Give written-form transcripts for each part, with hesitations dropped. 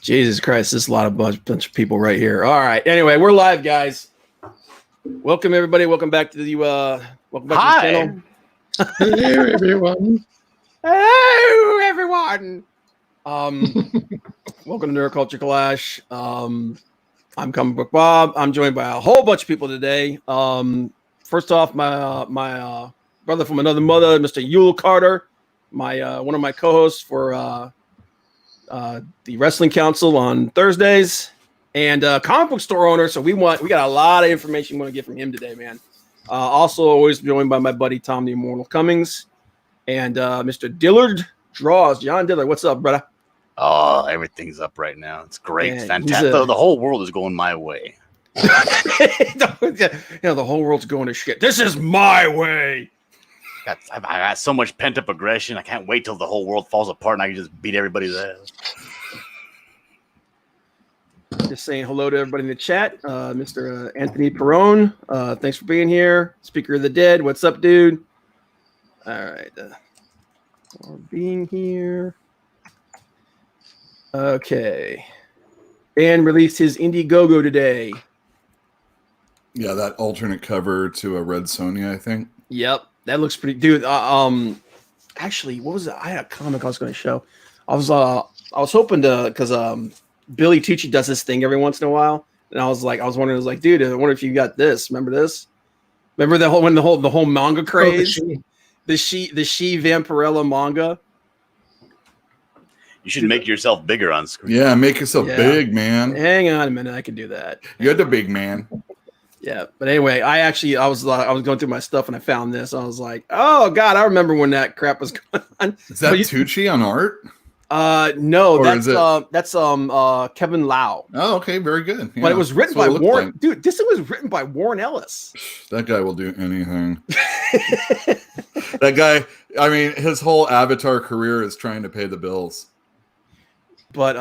Jesus Christ, there's a lot of bunch of people right here. All right. Anyway, we're live, guys. Welcome everybody. Welcome back to the welcome back to the channel. Hello everyone. Hello everyone. Welcome to Nerd Culture Clash. I'm Kumble Crows Bob. I'm joined by a whole bunch of people today. First off, my brother from another mother, Mr. Yule Carter, my one of my co-hosts for the Wrestling Council on Thursdays, and comic book store owner. So we got a lot of information we want to get from him today, man. Also, always joined by my buddy Tom the Immortal Cummings and Mr. Dillard Draws. John Dillard, what's up, brother? Oh, everything's up right now. It's great. Man, Fantastic. The whole world is going my way. The whole world's going to shit. This is my way. I got so much pent-up aggression. I can't wait till the whole world falls apart and I can just beat everybody's ass. Just saying hello to everybody in the chat. Mr. Anthony Perrone, thanks for being here. Speaker of the Dead, what's up, dude? All right. For being here. Okay. Dan released his Indiegogo today. Yeah, that alternate cover to a Red Sonja, I think. Yep. That looks pretty, dude. Actually, what was it? I had a comic I was going to show. I was hoping to, because Billy Tucci does this thing every once in a while, and I was wondering, dude, I wonder if you got this. Remember this? Remember the whole manga craze? The she Vampirella manga. You should make yourself bigger on screen. Yeah, make yourself big, man. Hang on a minute, I can do that. You're the big man. Yeah, but anyway, I was going through my stuff and I found this. I was like, oh god, I remember when that crap was going on. Is that Tucci on art? No, that's Kevin Lau. Oh, okay, very good. Yeah, but it was written by Warren. Like. Dude, this was written by Warren Ellis. That guy will do anything. That guy, I mean, his whole Avatar career is trying to pay the bills. But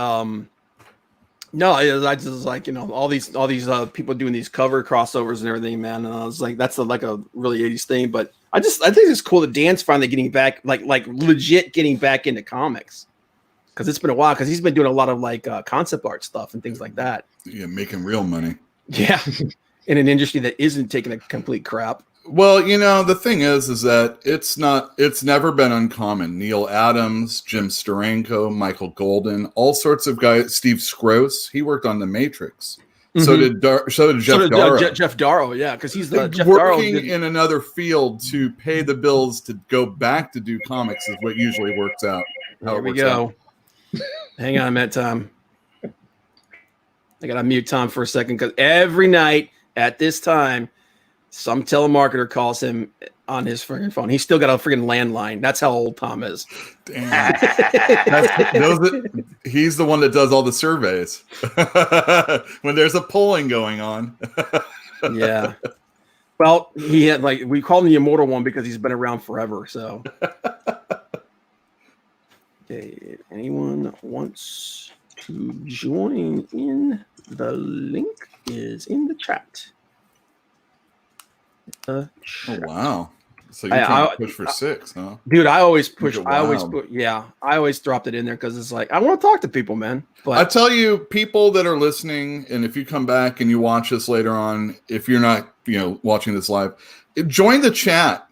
no, I just was like, all these people doing these cover crossovers and everything, man. And I was like, that's like a really 80s thing. But I think it's cool that Dan's finally getting back, like legit getting back into comics, because it's been a while. Because he's been doing a lot of like concept art stuff and things like that. Yeah, making real money. Yeah, in an industry that isn't taking a complete crap. Well, the thing is that it's never been uncommon. Neil Adams, Jim Steranko, Michael Golden, all sorts of guys. Steve Scrooge, he worked on The Matrix. Mm-hmm. So did Jeff Darrow. Jeff Darrow, yeah, because he's the Jeff working in another field to pay the bills to go back to do comics is what usually works out. There we go. Hang on a minute, Tom. I gotta mute Tom for a second, because every night at this time, some telemarketer calls him on his freaking phone. He's still got a freaking landline. That's how old Tom is. Damn. He's the one that does all the surveys when there's a polling going on. Yeah. Well, he had we call him the immortal one because he's been around forever. So, okay, if anyone wants to join in, the link is in the chat. Oh wow! So you're trying to push for 6, huh? Dude, I always push. I always dropped it in there because it's like I want to talk to people, man. But I tell you, people that are listening, and if you come back and you watch this later on, if you're not, watching this live, join the chat.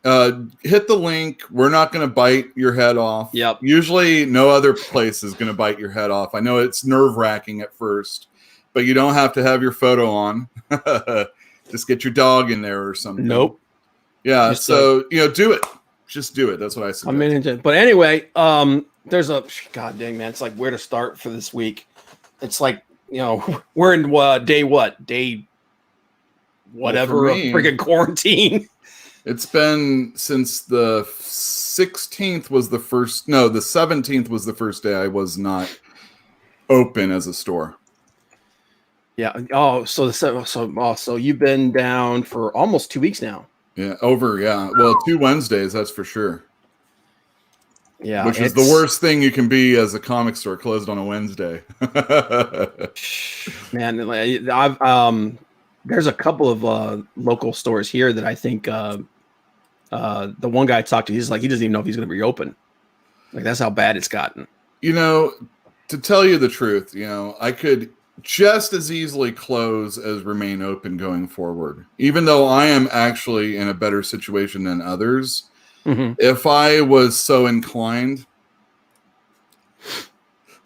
Hit the link. We're not going to bite your head off. Yep. Usually, no other place is going to bite your head off. I know it's nerve-wracking at first, but you don't have to have your photo on. Just get your dog in there or something. Nope. Yeah. Do it. Just do it. That's what I said. But anyway, there's a god dang, man. It's like where to start for this week. It's like, we're in day whatever of freaking quarantine. It's been since the 16th was the first. No, the 17th was the first day I was not open as a store. Yeah. Oh, so you've been down for almost 2 weeks now. Yeah. Yeah. Well, 2 Wednesdays, that's for sure. Yeah. Which is the worst thing you can be as a comic store closed on a Wednesday. Man, I've there's a couple of local stores here that I think the one guy I talked to, he's like, he doesn't even know if he's going to reopen. Like, that's how bad it's gotten. to tell you the truth, I could just as easily close as remain open going forward. Even though I am actually in a better situation than others, if I was so inclined,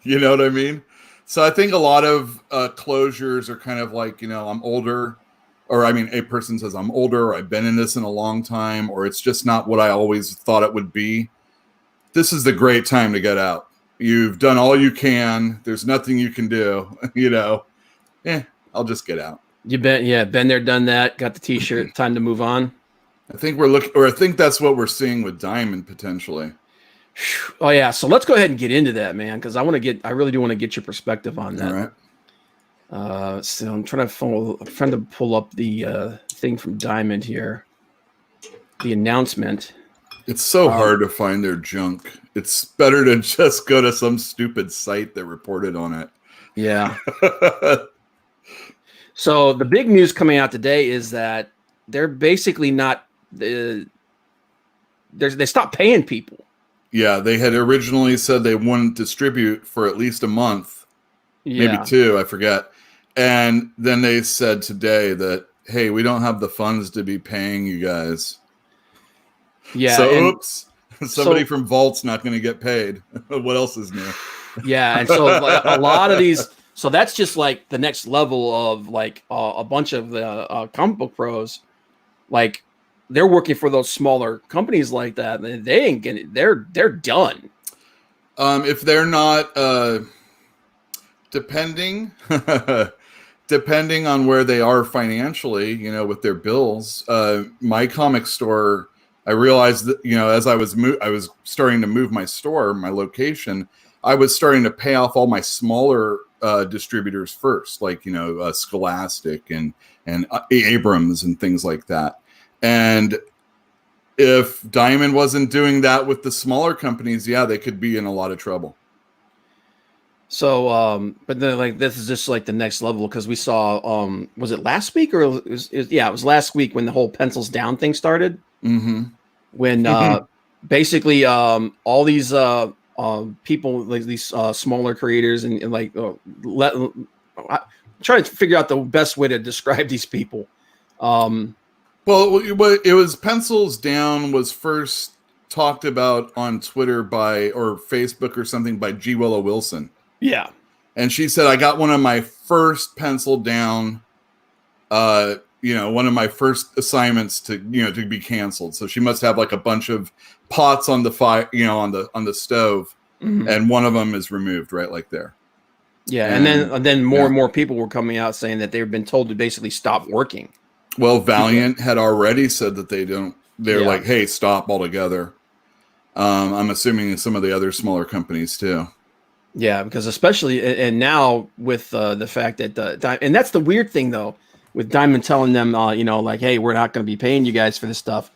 you know what I mean? So I think a lot of closures are kind of like, I'm older, or a person says I'm older, or I've been in this in a long time, or it's just not what I always thought it would be. This is the great time to get out. You've done all you can. There's nothing you can do, I'll just get out. Been there, done that, got the t-shirt, time to move on. I think I think that's what we're seeing with Diamond potentially. Oh yeah, so let's go ahead and get into that, man, because I really do want to get your perspective on that. All right. So I'm trying to pull up the thing from Diamond here, the announcement. It's so hard to find their junk. It's better to just go to some stupid site that reported on it. Yeah. So the big news coming out today is that they're basically not. They stopped paying people. Yeah, they had originally said they wouldn't distribute for at least a month, maybe 2, I forget. And then they said today that, hey, we don't have the funds to be paying you guys. Yeah. So, oops, somebody from Vault's not going to get paid. What else is new? Yeah, and so a lot of these. So that's just like the next level of like a bunch of the Kumble Crows, like. They're working for those smaller companies like that. They ain't getting. They're done. If they're not, depending on where they are financially, with their bills. My comic store, I realized that as I was starting to move my store, my location, I was starting to pay off all my smaller distributors first, like Scholastic and Abrams and things like that. And if Diamond wasn't doing that with the smaller companies, they could be in a lot of trouble. So, but then like this is just like the next level because we saw, was it last week or it was last week when the whole pencils down thing started. Mm-hmm. When basically all these people like these smaller creators and like trying to figure out the best way to describe these people. Well, it was Pencils Down was first talked about on Twitter or Facebook or something by G. Willow Wilson. Yeah. And she said, I got one of my first pencil down, one of my first assignments to be canceled. So she must have like a bunch of pots on the fire, on the stove. Mm-hmm. And one of them is removed right like there. Yeah. And then more and more people were coming out saying that they've been told to basically stop working. Well, Valiant had already said that they're like, hey, stop altogether. I'm assuming some of the other smaller companies too. Yeah, because especially, and now with the fact that, and that's the weird thing though, with Diamond telling them, like, hey, we're not going to be paying you guys for this stuff.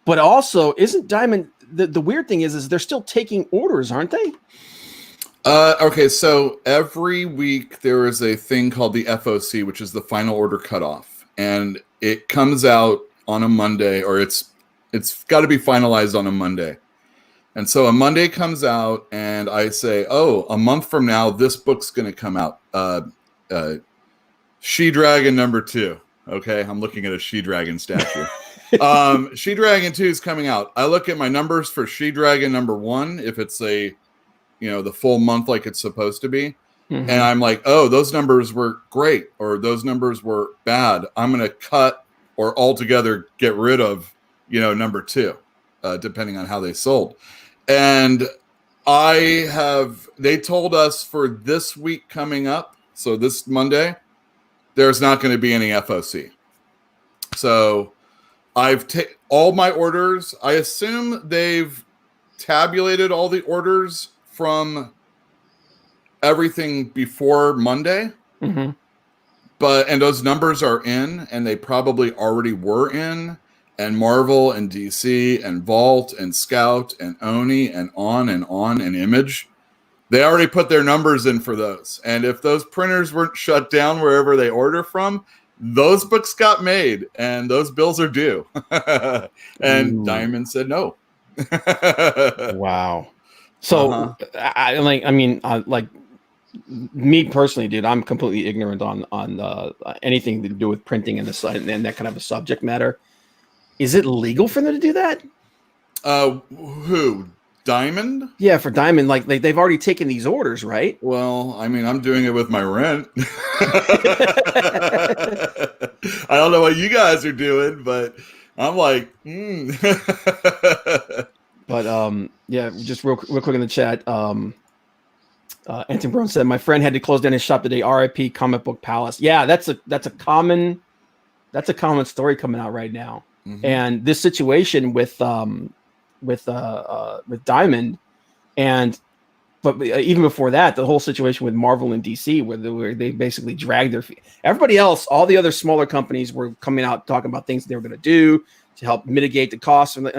But also, isn't Diamond, the weird thing is they're still taking orders, aren't they? Okay, so every week there is a thing called the FOC, which is the final order cutoff. And it comes out on a Monday, or it's got to be finalized on a Monday. And so a Monday comes out, and I say, oh, a month from now, this book's going to come out. She-Dragon #2. Okay, I'm looking at a She-Dragon statue. She-Dragon 2 is coming out. I look at my numbers for She-Dragon #1, if it's the full month like it's supposed to be. Mm-hmm. And I'm like, oh, those numbers were great, or those numbers were bad. I'm going to cut or altogether get rid of, #2, depending on how they sold. And they told us for this week coming up, so this Monday, there's not going to be any FOC. So I've all my orders. I assume they've tabulated all the orders from everything before Monday. Mm-hmm. And those numbers are in, and they probably already were in, and Marvel and DC and Vault and Scout and Oni and on and Image. They already put their numbers in for those. And if those printers weren't shut down wherever they order from, those books got made and those bills are due. And Ooh. Diamond said no. Wow. So Me personally, dude, I'm completely ignorant on anything to do with printing and that kind of a subject matter. Is it legal for them to do that? Who? Diamond? Yeah, for Diamond, like they've already taken these orders, right? Well, I mean, I'm doing it with my rent. I don't know what you guys are doing, but I'm like, But yeah, just real quick in the chat. Anton Brown said my friend had to close down his shop today. R.I.P. Comic Book Palace. Yeah, that's a common story coming out right now. Mm-hmm. And this situation with Diamond, but even before that, the whole situation with Marvel and DC, where they basically dragged their feet. Everybody else, all the other smaller companies were coming out talking about things they were going to do to help mitigate the costs. And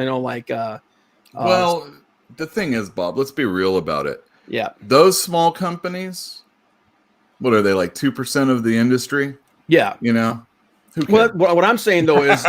well, the thing is, Bob, let's be real about it. Yeah, those small companies, what are they, like 2% of the industry? Yeah, you know. What I'm saying though is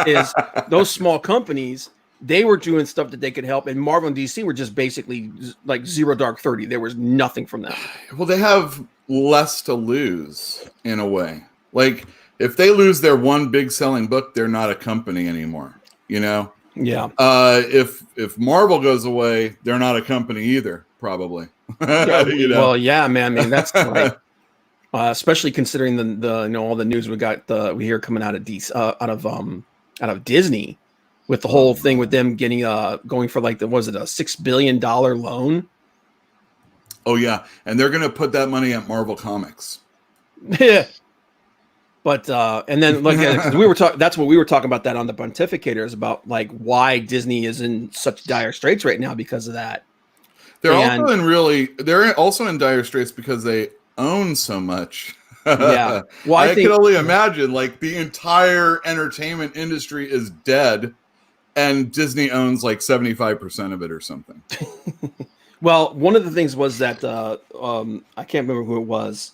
those small companies, they were doing stuff that they could help, and Marvel and DC were just basically like zero dark 30. There was nothing from them. Well, they have less to lose in a way. Like if they lose their one big selling book, they're not a company anymore. You know. Yeah. If Marvel goes away, they're not a company either. Probably. Yeah, you know? Well, yeah, man. I mean, that's like, especially considering the all the news we hear coming out of out of Disney, with the whole thing with them getting going for like was it a $6 billion loan? Oh yeah, and they're gonna put that money at Marvel Comics. Yeah. But and then like we were talking, that's what we were talking about that on the Pontificators about like why Disney is in such dire straits right now because of that. They're also in dire straits because they own so much. Yeah. Well, I can only imagine like the entire entertainment industry is dead and Disney owns like 75% of it or something. Well, one of the things was that I can't remember who it was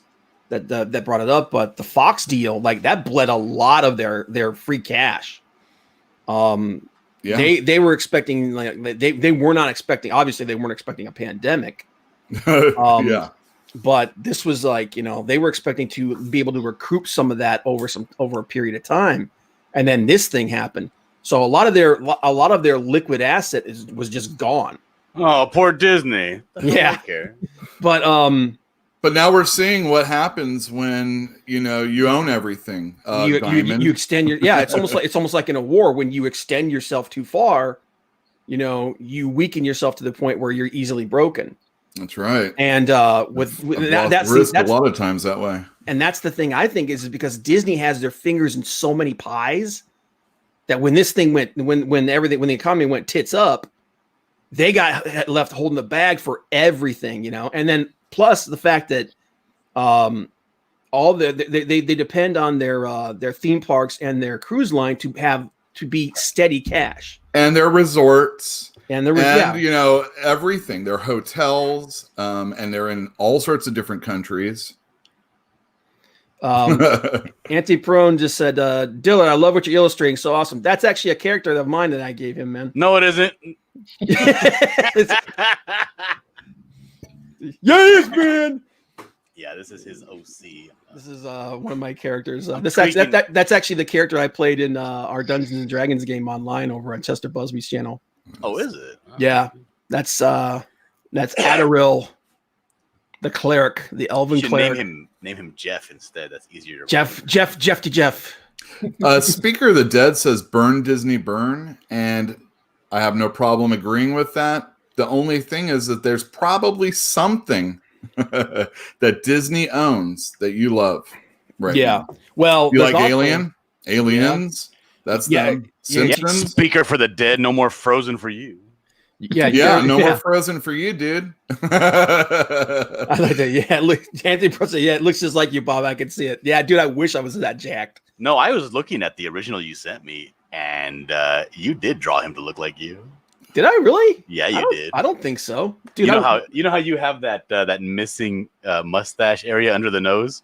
that brought it up, but the Fox deal, like that bled a lot of their free cash. Yeah. They were expecting they were not expecting, obviously they weren't expecting a pandemic. Yeah. But this was like, they were expecting to be able to recoup some of that over a period of time. And then this thing happened. So a lot of their liquid asset was just gone. Oh, poor Disney. Yeah. But now we're seeing what happens when you own everything. You extend your it's almost like in a war when you extend yourself too far, you weaken yourself to the point where you're easily broken. That's right. And that's a lot of times that way. And that's the thing I think is because Disney has their fingers in so many pies that when this thing when the economy went tits up, they got left holding the bag for everything, and then plus the fact that they depend on their theme parks and their cruise line to be steady cash, and their resorts and everything, their hotels, and they're in all sorts of different countries. Anti-Prone just said, Dylan, I love what you're illustrating. So awesome. That's actually a character of mine that I gave him, man. No, it isn't. Yes, man. Yeah, this is his OC. This is one of my characters. That's actually the character I played in our Dungeons and Dragons game online over on Chester Busby's channel. Oh, is it? Oh. Yeah, that's Adderil, the cleric, the elven cleric. Name him Jeff instead. That's easier to Jeff. Speaker of the Dead says burn Disney burn, and I have no problem agreeing with that. The only thing is that there's probably something that Disney owns that you love. Right. Yeah. Well, you like Aliens? Yeah. That's them. Simpsons. Yeah. Speaker for the Dead. No more Frozen for you. Yeah. No more Frozen for you, dude. I like that. Yeah. Look, Anthony Pro. Yeah, it looks just like you, Bob. I can see it. Yeah, dude. I wish I was that jacked. No, I was looking at the original you sent me, and you did draw him to look like you. Did I really? Yeah, you did. I don't think so, dude. You know how you have that missing mustache area under the nose?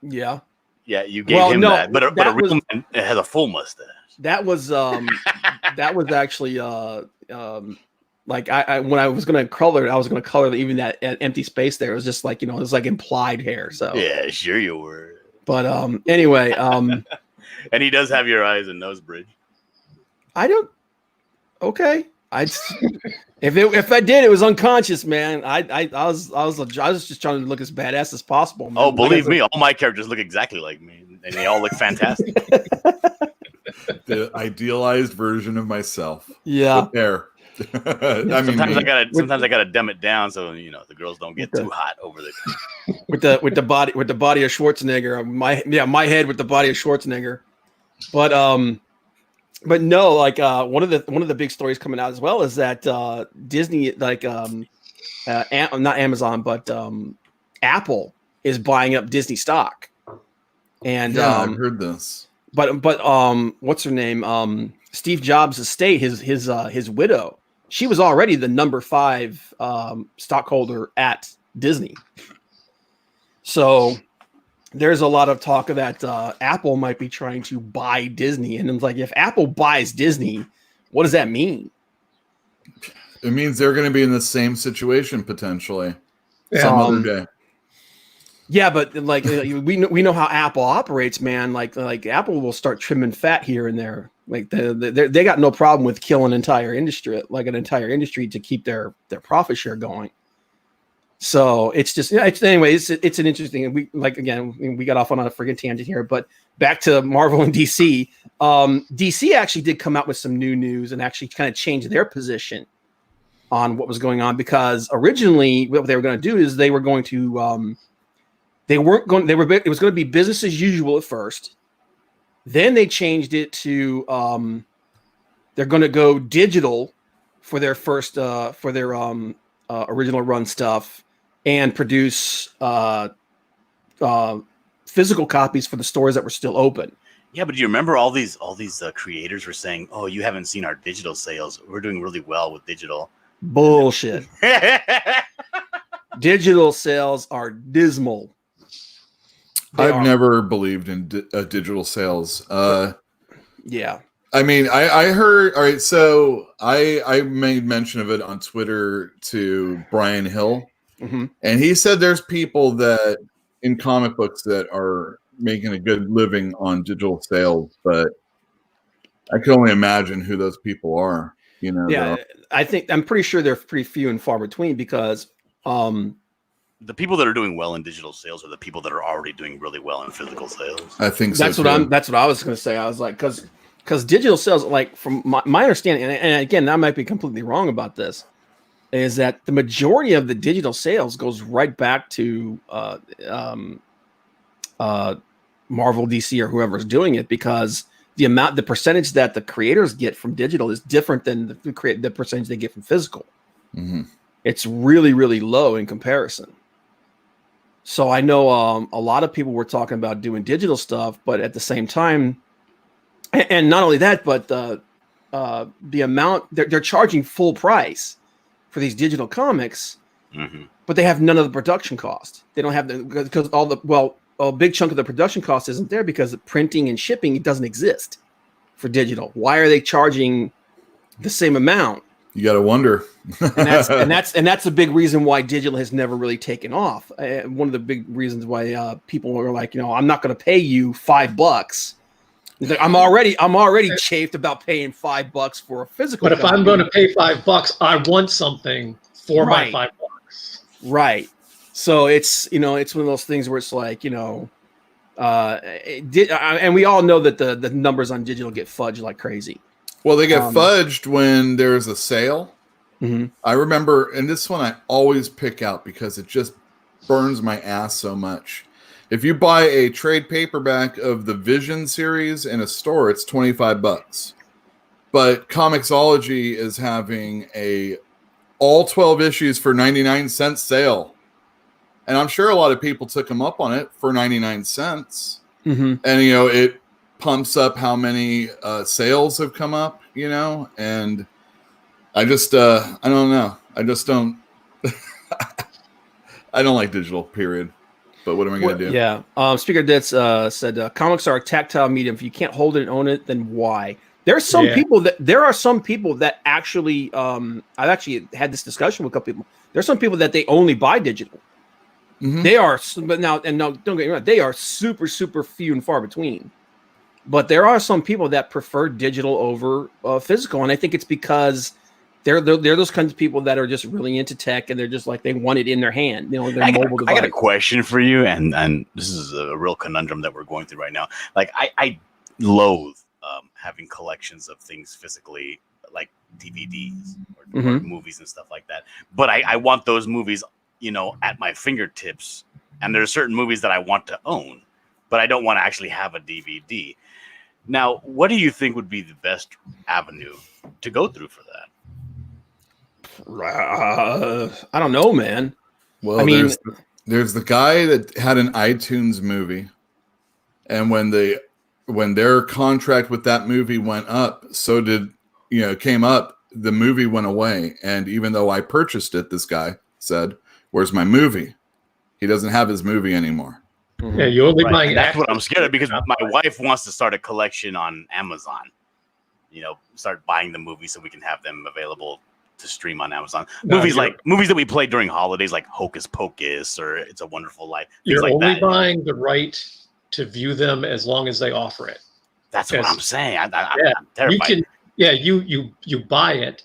Yeah. Yeah, you gave him that, but a real man has a full mustache. That was actually Like I when I was gonna color it, I was gonna color even that empty space there. It was just like, it was like implied hair. So Yeah, sure you were. but anyway, And he does have your eyes and nose bridge. I don't. Okay, if I did, it was unconscious, man. I was just trying to look as badass as possible, man. Oh, believe me, all my characters look exactly like me, and they all look fantastic. The idealized version of myself. Yeah. With hair. Sometimes I gotta dumb it down so the girls don't get too hot over the with the body of Schwarzenegger. My head with the body of Schwarzenegger. But no, like one of the big stories coming out as well is that Disney, like not Amazon, but Apple is buying up Disney stock. And I've heard this. But what's her name? Steve Jobs' estate, his widow, she was already the number 5 stockholder at Disney. So there's a lot of talk that Apple might be trying to buy Disney. And it's like, if Apple buys Disney, what does that mean? It means they're going to be in the same situation potentially some other day. Yeah, but like we know how Apple operates, man. Like Apple will start trimming fat here and there. Like they got no problem with killing an entire industry to keep their profit share going. So it's just it's an interesting. We got off on a friggin' tangent here, but back to Marvel and DC. DC actually did come out with some new news and actually kind of change their position on what was going on, because originally what they were going to do is they were going to it was going to be business as usual at first. Then they changed it to they're going to go digital for their first original run stuff and produce physical copies for the stores that were still open. Yeah, but do you remember all these creators were saying, "Oh, you haven't seen our digital sales. We're doing really well with digital." Bullshit. Digital sales are dismal. I've never believed in digital sales. Yeah. I mean, I heard. All right, so I made mention of it on Twitter to Brian Hill, and he said there's people that in comic books that are making a good living on digital sales, but I can only imagine who those people are. Yeah, I'm pretty sure they're pretty few and far between, because the people that are doing well in digital sales are the people that are already doing really well in physical sales. I think that's what I was going to say. I was like, because digital sales, like from my understanding, and again, I might be completely wrong about this, is that the majority of the digital sales goes right back to Marvel, DC, or whoever's doing it, because the percentage that the creators get from digital is different than the percentage they get from physical. It's really, really low in comparison. So I know a lot of people were talking about doing digital stuff, but at the same time, and not only that, but the amount they're charging full price for these digital comics, but they have none of the production cost. They don't have because a big chunk of the production cost isn't there, because the printing and shipping doesn't exist for digital. Why are they charging the same amount? You got to wonder. and that's a big reason why digital has never really taken off. One of the big reasons why people are like, I'm not going to pay you $5. Like, I'm already chafed about paying $5 for a physical. But if I'm going to pay $5, I want something for my $5. Right. So it's it's one of those things where it's like and we all know that the numbers on digital get fudged like crazy. Well, they get fudged when there's a sale. I remember, and this one I always pick out because it just burns my ass so much. If you buy a trade paperback of the Vision series in a store, it's $25. But Comixology is having all 12 issues for 99-cent sale. And I'm sure a lot of people took them up on it for 99 cents. And, it pumps up how many sales have come up, and I just, I don't know. I just don't, I don't like digital, period. But what am I going to do? Yeah. Speaker Ditz said, comics are a tactile medium. If you can't hold it and own it, then why? There are some people that actually I've actually had this discussion with a couple people. There's some people that they only buy digital. Mhm. They are, but now don't get me wrong, they are super few and far between. But there are some people that prefer digital over physical, and I think it's because they're those kinds of people that are just really into tech, and they're just like they want it in their hand, their mobile device. I got a question for you, and this is a real conundrum that we're going through right now. Like I loathe having collections of things physically, like DVDs or movies and stuff like that. But I want those movies, at my fingertips. And there are certain movies that I want to own, but I don't want to actually have a DVD. Now, what do you think would be the best avenue to go through for that? I don't know, man. Well, I mean, there's the guy that had an iTunes movie, and when their contract with that movie went up, so did came up, the movie went away. And even though I purchased it, this guy said, "Where's my movie?" He doesn't have his movie anymore. Yeah, you're only buying. That's what I'm scared of, because my wife wants to start a collection on Amazon. Start buying the movies so we can have them available to stream on Amazon. Movies that we play during holidays, like Hocus Pocus or It's a Wonderful Life. You're like only that. buying the right to view them as long as they offer it. That's what I'm saying. I'm terrified. You buy it,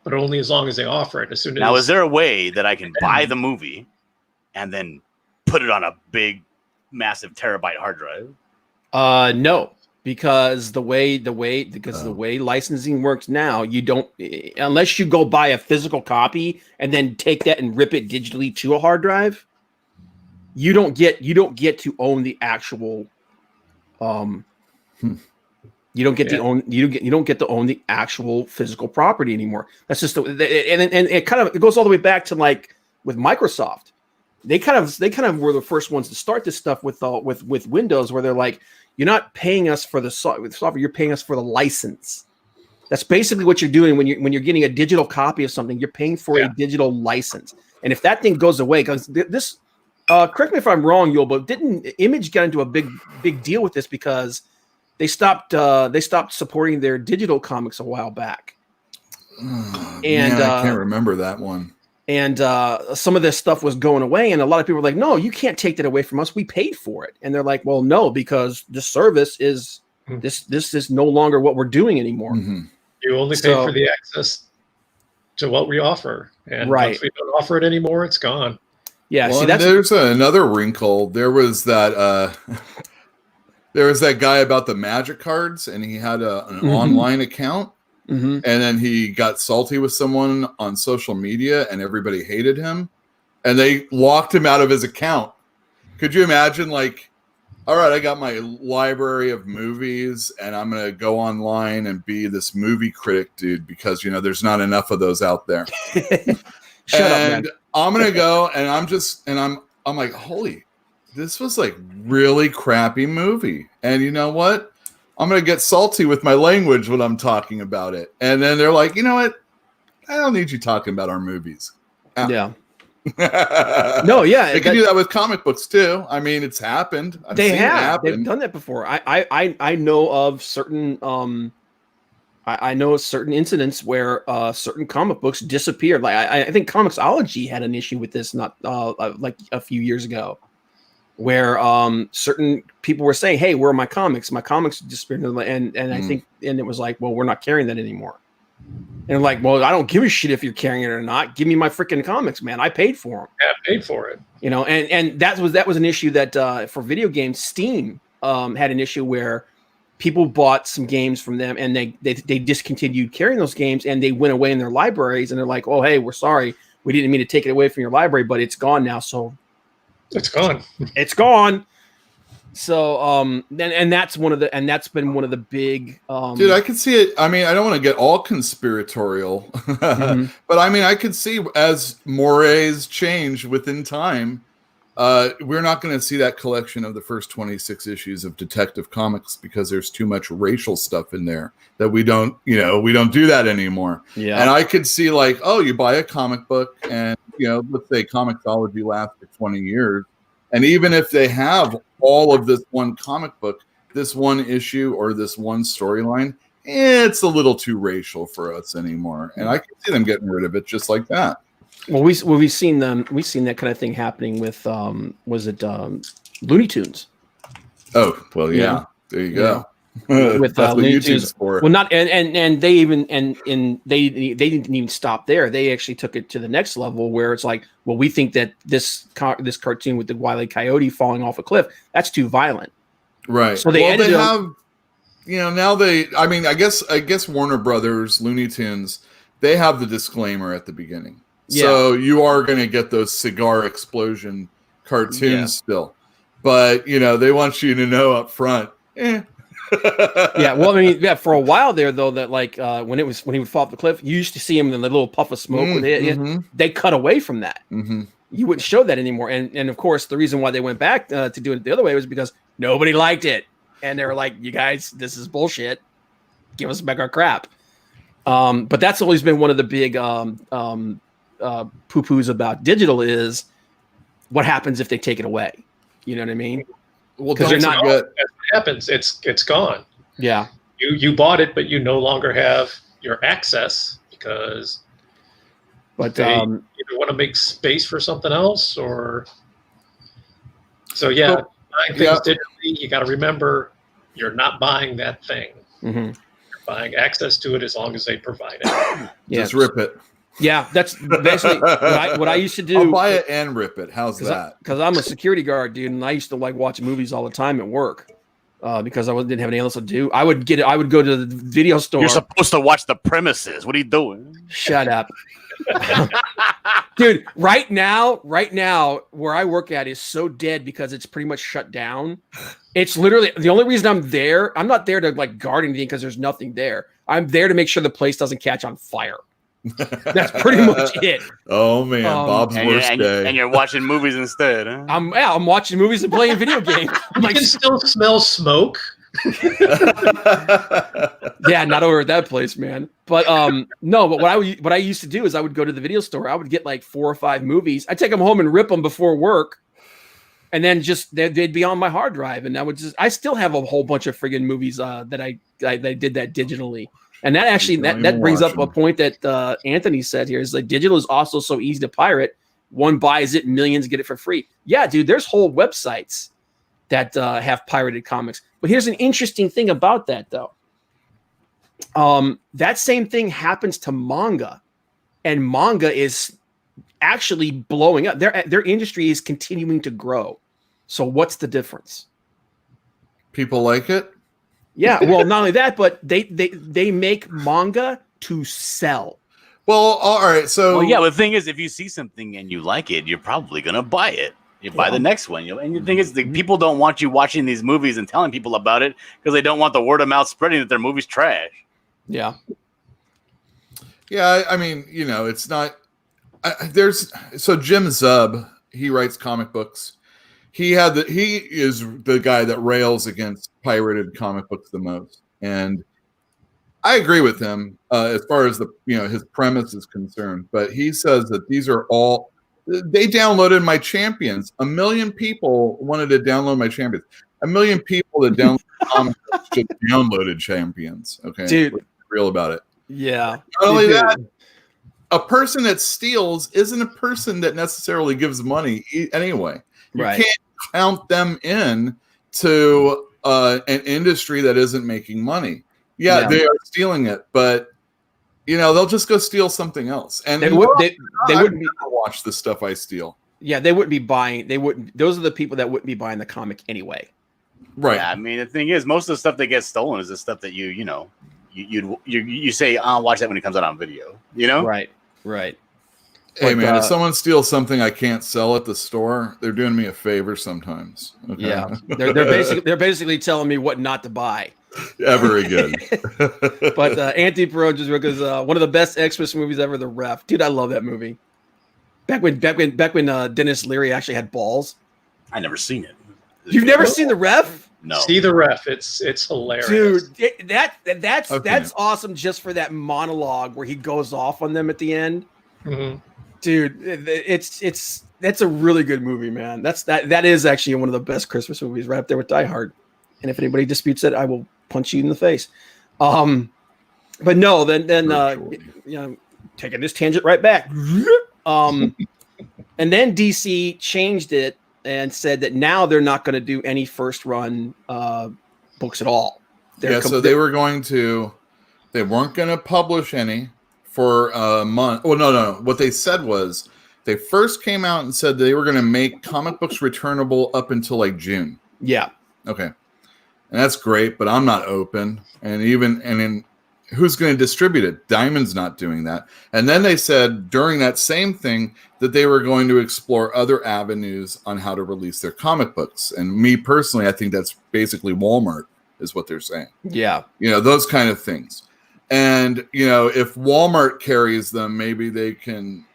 but only as long as they offer it. Now, is there a way that I can buy the movie and then put it on a big, massive terabyte hard drive? No, because the way licensing works now, you don't, unless you go buy a physical copy and then take that and rip it digitally to a hard drive, you don't get to own the actual you don't get to own the actual physical property anymore. That's just and it goes all the way back to like with Microsoft. They kind of were the first ones to start this stuff with Windows, where they're like, you're not paying us for the software, you're paying us for the license. That's basically what you're doing when you're getting a digital copy of something. You're paying for a digital license. And if that thing goes away, because this, correct me if I'm wrong, Yul, but didn't Image get into a big deal with this because they stopped supporting their digital comics a while back? And I can't remember that one. And some of this stuff was going away, and a lot of people were like, "No, you can't take that away from us. We paid for it." And they're like, "Well, no, because the service is this is no longer what we're doing anymore. Mm-hmm. You only pay for the access to what we offer, and once we don't offer it anymore, it's gone." Yeah. Well, there's another wrinkle. There was that guy about the magic cards, and he had an online account. Mm-hmm. And then he got salty with someone on social media, and everybody hated him, and they locked him out of his account. Could you imagine, like, all right, I got my library of movies, and I'm going to go online and be this movie critic dude because, there's not enough of those out there. Shut up, man. I'm going to go, and I'm like, holy, this was like really crappy movie. And you know what? I'm going to get salty with my language when I'm talking about it. And then they're like, you know what? I don't need you talking about our movies. Yeah. No, yeah. They can do that with comic books too. I mean, it's happened. They've done that before. I know of certain I know certain incidents where certain comic books disappeared. Like I think Comixology had an issue with this not like a few years ago, where certain people were saying, "Hey, where are my comics? My comics disappeared." And I think, and it was like, "Well, we're not carrying that anymore." And I'm like, "Well, I don't give a shit if you're carrying it or not. Give me my freaking comics, man. I paid for them." Yeah, I paid for it. And that was an issue that for video games, Steam had an issue where people bought some games from them, and they discontinued carrying those games, and they went away in their libraries, and they're like, "Oh, hey, we're sorry. We didn't mean to take it away from your library, but it's gone now." So. It's gone. It's gone. So that's been one of the big dude, I could see it. I mean, I don't want to get all conspiratorial, but I mean, I could see as mores change within time, we're not going to see that collection of the first 26 issues of Detective Comics because there's too much racial stuff in there that we don't do that anymore. Yeah. And I could see like, oh, you buy a comic book and let's say Comixology lasts for 20 years. And even if they have all of this one comic book, this one issue or this one storyline, it's a little too racial for us anymore. And I can see them getting rid of it just like that. Well, we've seen that kind of thing happening with Looney Tunes. Oh, well, yeah. There you go. With Looney Tunes. For. Well, not and they even they didn't even stop there. They actually took it to the next level where it's like, well, we think that this cartoon with the Wile E. Coyote falling off a cliff, that's too violent. Right. So they have, now I guess Warner Brothers, Looney Tunes, they have the disclaimer at the beginning. Yeah. So you are going to get those cigar explosion cartoons still. But, they want you to know up front, Yeah, well, for a while there though, that like when he would fall off the cliff, you used to see him in the little puff of smoke with it. They cut away from that. You wouldn't show that anymore. And of course, the reason why they went back to do it the other way was because nobody liked it, and they were like, "You guys, this is bullshit. Give us back our crap." But that's always been one of the big poo-poos about digital is what happens if they take it away. You know what I mean? Well, because they're not good. What happens? It's gone. Yeah. You bought it, but you no longer have your access because. But they either want to make space for something else, or. So buying things digitally, you got to remember, you're not buying that thing. You're buying access to it as long as they provide it. Just rip it. Yeah, that's basically what I used to do. I'll buy it and rip it. How's that? Because I'm a security guard, dude, and I used to like watch movies all the time at work because I didn't have anything else to do. I would go to the video store. You're supposed to watch The Premises. What are you doing? Shut up. Dude, right now where I work at is so dead because it's pretty much shut down. It's literally the only reason I'm there. I'm not there to like guard anything because there's nothing there. I'm there to make sure the place doesn't catch on fire. That's pretty much it. Oh man, Bob's worst day. And you're watching movies instead, huh? I'm watching movies and playing video games. You can still smell smoke. Yeah, not over at that place, man. But no, but what I used to do is I would go to the video store. I would get like 4 or 5 movies. I'd take them home and rip them before work, and then just they'd be on my hard drive. And I still have a whole bunch of friggin' movies that I did that digitally. And that actually that brings up a point that Anthony said here is like digital is also so easy to pirate. One buys it, millions get it for free. Yeah, dude, there's whole websites that have pirated comics. But here's an interesting thing about that, though. That same thing happens to manga, and manga is actually blowing up. Their industry is continuing to grow. So what's the difference? People like it. Yeah, well, not only that, but they make manga to sell. Well, all right. So, the thing is, if you see something and you like it, you're probably gonna buy it. You buy the next one. And the thing is, people don't want you watching these movies and telling people about it because they don't want the word of mouth spreading that their movie's trash. Yeah. Yeah, I mean, it's not. Jim Zub, he writes comic books. He is the guy that rails against pirated comic books the most, and I agree with him as far as his premise is concerned. But he says that these are all they downloaded my champions. 1 million people wanted to download my champions. 1 million people that downloaded comic books just downloaded champions. Okay, dude, let's be real about it. Yeah. Not only that, a person that steals isn't a person that necessarily gives money anyway. You can't count them in to an industry that isn't making money. Yeah, they are stealing it, but they'll just go steal something else. And they wouldn't watch the stuff I steal. Yeah, they wouldn't be buying. They wouldn't. Those are the people that wouldn't be buying the comic anyway. Right. Yeah, I mean, the thing is, most of the stuff that gets stolen is the stuff that you say, I'll watch that when it comes out on video. Right. Hey, man, if someone steals something I can't sell at the store, they're doing me a favor sometimes. Okay? Yeah, they're basically telling me what not to buy. Ever again. But Anthony Perone just because one of the best Xmas movies ever, The Ref. Dude, I love that movie. Back when Dennis Leary actually had balls. I never seen it. You've never seen The Ref? No. See The Ref. It's hilarious. Dude, that's awesome just for that monologue where he goes off on them at the end. Mm-hmm. Dude, that's a really good movie, man. That is actually one of the best Christmas movies, right up there with Die Hard. And if anybody disputes it, I will punch you in the face. But no, then taking this tangent right back. And then DC changed it and said that now they're not going to do any first run books at all. So they weren't going to publish any for a month. Well, no. What they said was they first came out and said they were going to make comic books returnable up until like June. Yeah. Okay. And that's great, but I'm not open. And then who's going to distribute it? Diamond's not doing that. And then they said during that same thing that they were going to explore other avenues on how to release their comic books. And me personally, I think that's basically Walmart is what they're saying. Yeah. Those kind of things. And, if Walmart carries them, maybe they can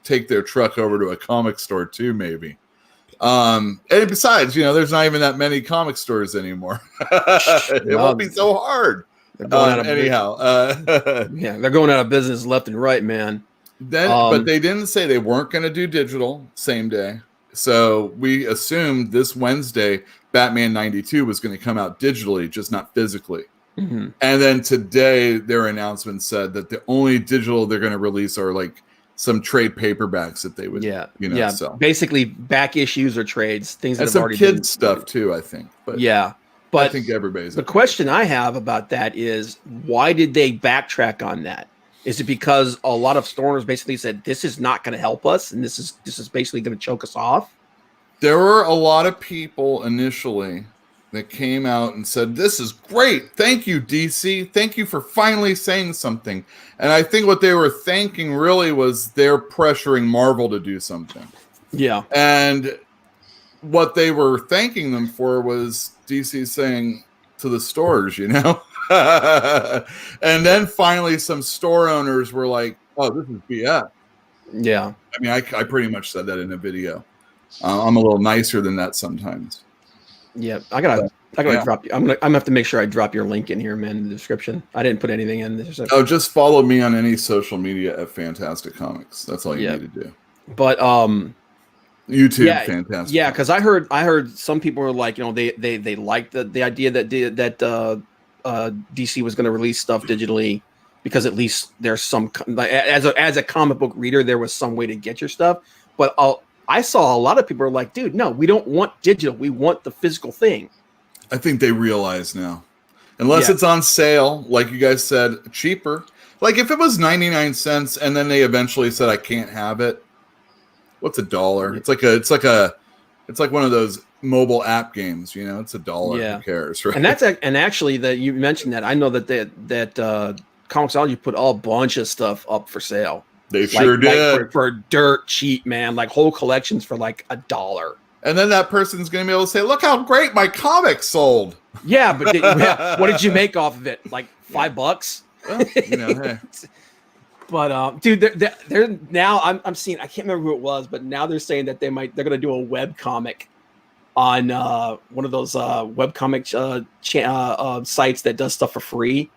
take their truck over to a comic store too, maybe. And besides, there's not even that many comic stores anymore. It won't be so hard. They're going out of they're going out of business left and right, man. But they didn't say they weren't going to do digital same day. So we assumed this Wednesday, Batman 92 was going to come out digitally, just not physically. Mm-hmm. And then today, their announcement said that the only digital they're going to release are like some trade paperbacks that they would, sell. Basically back issues or trades, things that and have some already kids been stuff too, I think. But but I think everybody's. The question I have about that is why did they backtrack on that? Is it because a lot of store owners basically said this is not going to help us and this is basically going to choke us off? There were a lot of people initially that came out and said, this is great. Thank you, DC. Thank you for finally saying something. And I think what they were thanking really was they're pressuring Marvel to do something. Yeah. And what they were thanking them for was DC saying to the stores, And then finally some store owners were like, oh, this is BS. Yeah. I mean, I pretty much said that in a video. I'm a little nicer than that sometimes. Yeah, I gotta drop you. I'm gonna have to make sure I drop your link in here, man, in the description. I didn't put anything in there. Oh, just follow me on any social media at Fantastic Comics. That's all you need to do. But YouTube, Fantastic. Yeah, because I heard some people were like, they liked the idea that DC was going to release stuff digitally because at least there's some as a comic book reader there was some way to get your stuff. But I saw a lot of people are like, dude, no, we don't want digital. We want the physical thing. I think they realize now. Unless it's on sale, like you guys said, cheaper. Like if it was 99 cents and then they eventually said I can't have it. What's $1? It's like one of those mobile app games, it's $1. Yeah. Who cares, right? And actually that you mentioned that I know that Comixology put a bunch of stuff up for sale. They sure did. Like for dirt cheap, man. Like whole collections for like $1. And then that person's going to be able to say, look how great my comic sold. Yeah, but what did you make off of it? Like $5? Well, hey. But dude, they're now I'm seeing, I can't remember who it was, but now they're saying that they're going to do a web comic on one of those web comic sites that does stuff for free.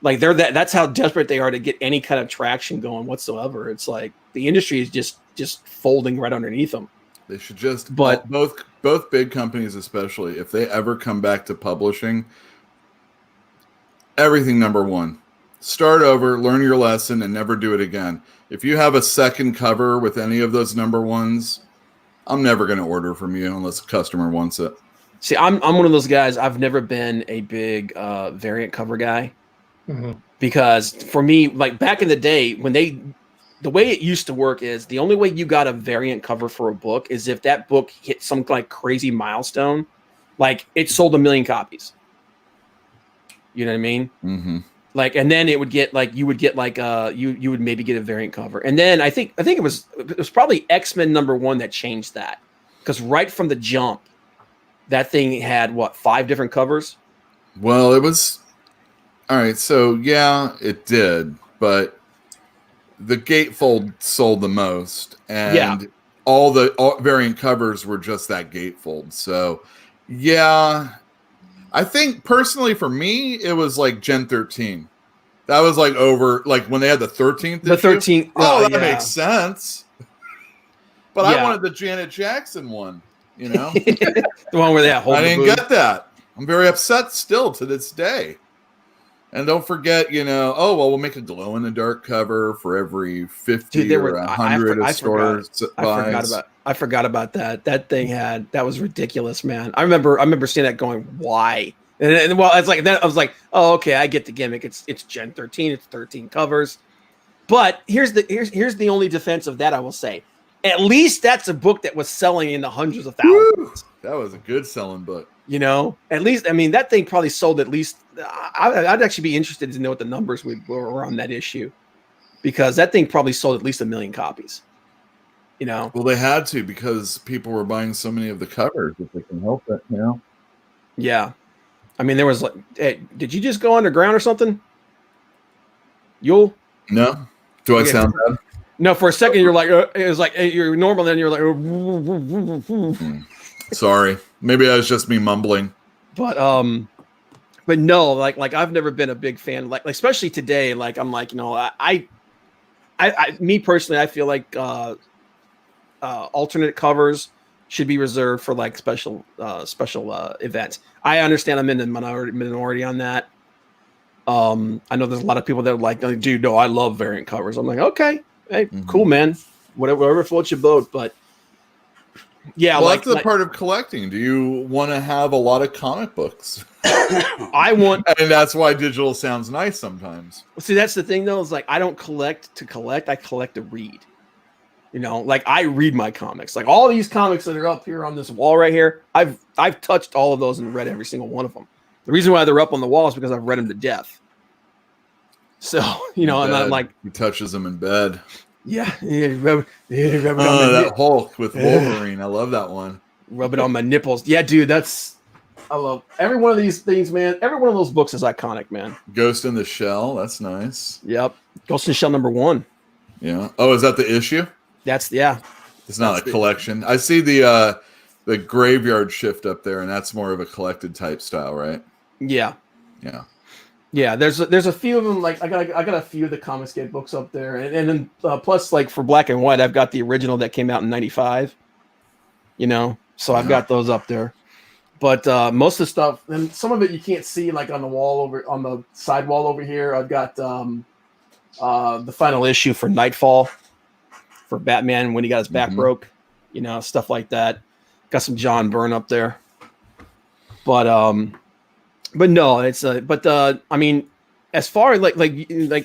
Like that's how desperate they are to get any kind of traction going whatsoever. It's like the industry is just folding right underneath them. They should just, but both big companies, especially if they ever come back to publishing, everything number one, start over, learn your lesson, and never do it again. If you have a second cover with any of those number ones, I'm never going to order from you unless a customer wants it. See, I'm one of those guys. I've never been a big variant cover guy. Mm-hmm. Because for me, like back in the day, the way it used to work is the only way you got a variant cover for a book is if that book hit some like crazy milestone, like it sold 1 million copies. You know what I mean? Mm-hmm. Like, and then it would get like you would maybe get a variant cover, and then I think it was probably X-Men #1 that changed that, because right from the jump, that thing had 5 different covers. Well, it was. All right, so yeah, it did, but the gatefold sold the most, and all variant covers were just that gatefold. So, yeah, I think personally for me, it was like Gen 13. That was like over, like when they had the 13th. The 13th. Oh, that makes sense. But I wanted the Janet Jackson one, the one where they had. I didn't get that. I'm very upset still to this day. And don't forget, we'll make a glow-in-the-dark cover for every 50 Dude, or 100 of stores. I forgot about that. That thing that was ridiculous, man. I remember seeing that going, why? And well, it's like that. I was like, oh, okay, I get the gimmick. It's Gen 13. It's 13 covers. But here's the only defense of that I will say. At least that's a book that was selling in the hundreds of thousands. Woo! That was a good selling book. At least, I mean, that thing probably sold at least. I'd actually be interested to know what the numbers were on that issue, because that thing probably sold at least 1 million copies. Well, they had to, because people were buying so many of the covers if they can help it. Yeah, I mean, there was like, hey, did you just go underground or something? Yule? No. Do I sound bad? No, for a second you're like, it was like you're normal, then you're like, sorry, maybe I was just me mumbling. But no, like I've never been a big fan, like especially today. Like I'm like, I me personally, I feel like alternate covers should be reserved for like special events. I understand I'm in the minority on that. I know there's a lot of people that are like, dude, no, I love variant covers. I'm like, okay. Hey, cool, man. Whatever floats your boat, but yeah, well, that's the part of collecting. Do you want to have a lot of comic books? I want, and that's why digital sounds nice sometimes. See, that's the thing, though. Is like I don't collect to collect. I collect to read. Like I read my comics. Like all these comics that are up here on this wall right here, I've touched all of those and read every single one of them. The reason why they're up on the wall is because I've read them to death. So, and I'm like, he touches them in bed. Yeah. That Hulk with Wolverine. I love that one. Rub it on my nipples. Yeah, dude, I love every one of these things, man. Every one of those books is iconic, man. Ghost in the Shell. That's nice. Yep. Ghost in the Shell #1. Yeah. Oh, is that the issue? It's not a collection. I see the Graveyard Shift up there, and that's more of a collected type style, right? Yeah. Yeah. Yeah, there's a few of them. Like I got a few of the Comicsgate books up there, and then plus like for black and white, I've got the original that came out in '95. So I've got those up there. But most of the stuff, and some of it you can't see, like on the wall on the side wall over here. I've got the final issue for Nightfall for Batman when he got his back broke, stuff like that. Got some John Byrne up there, but no, it's I mean, as far as like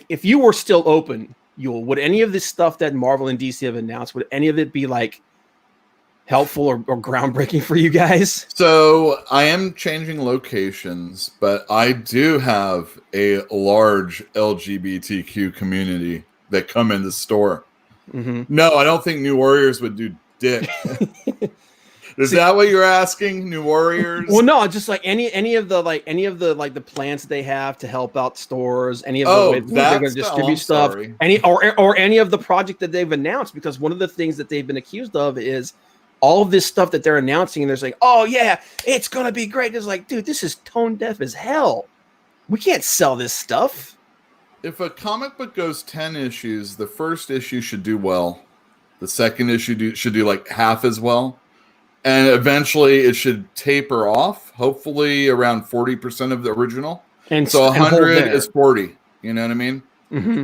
if you were still open, would any of this stuff that Marvel and DC have announced, would any of it be like helpful or groundbreaking for you guys? So I am changing locations, but I do have a large LGBTQ community that come in the store. No, I don't think New Warriors would do dick. Is that what you're asking? New Warriors? Well, no, just like any of the plans that they have to help out stores, any of the ways they're going to distribute stuff, sorry. any of the project that they've announced, because one of the things that they've been accused of is all of this stuff that they're announcing, and they're saying, oh yeah, it's going to be great. It's like, dude, this is tone deaf as hell. We can't sell this stuff. If a comic book goes 10 issues, the first issue should do well. The second issue should do like half as well. And eventually it should taper off, hopefully around 40% of the original. And so 100 is 40. You know what I mean?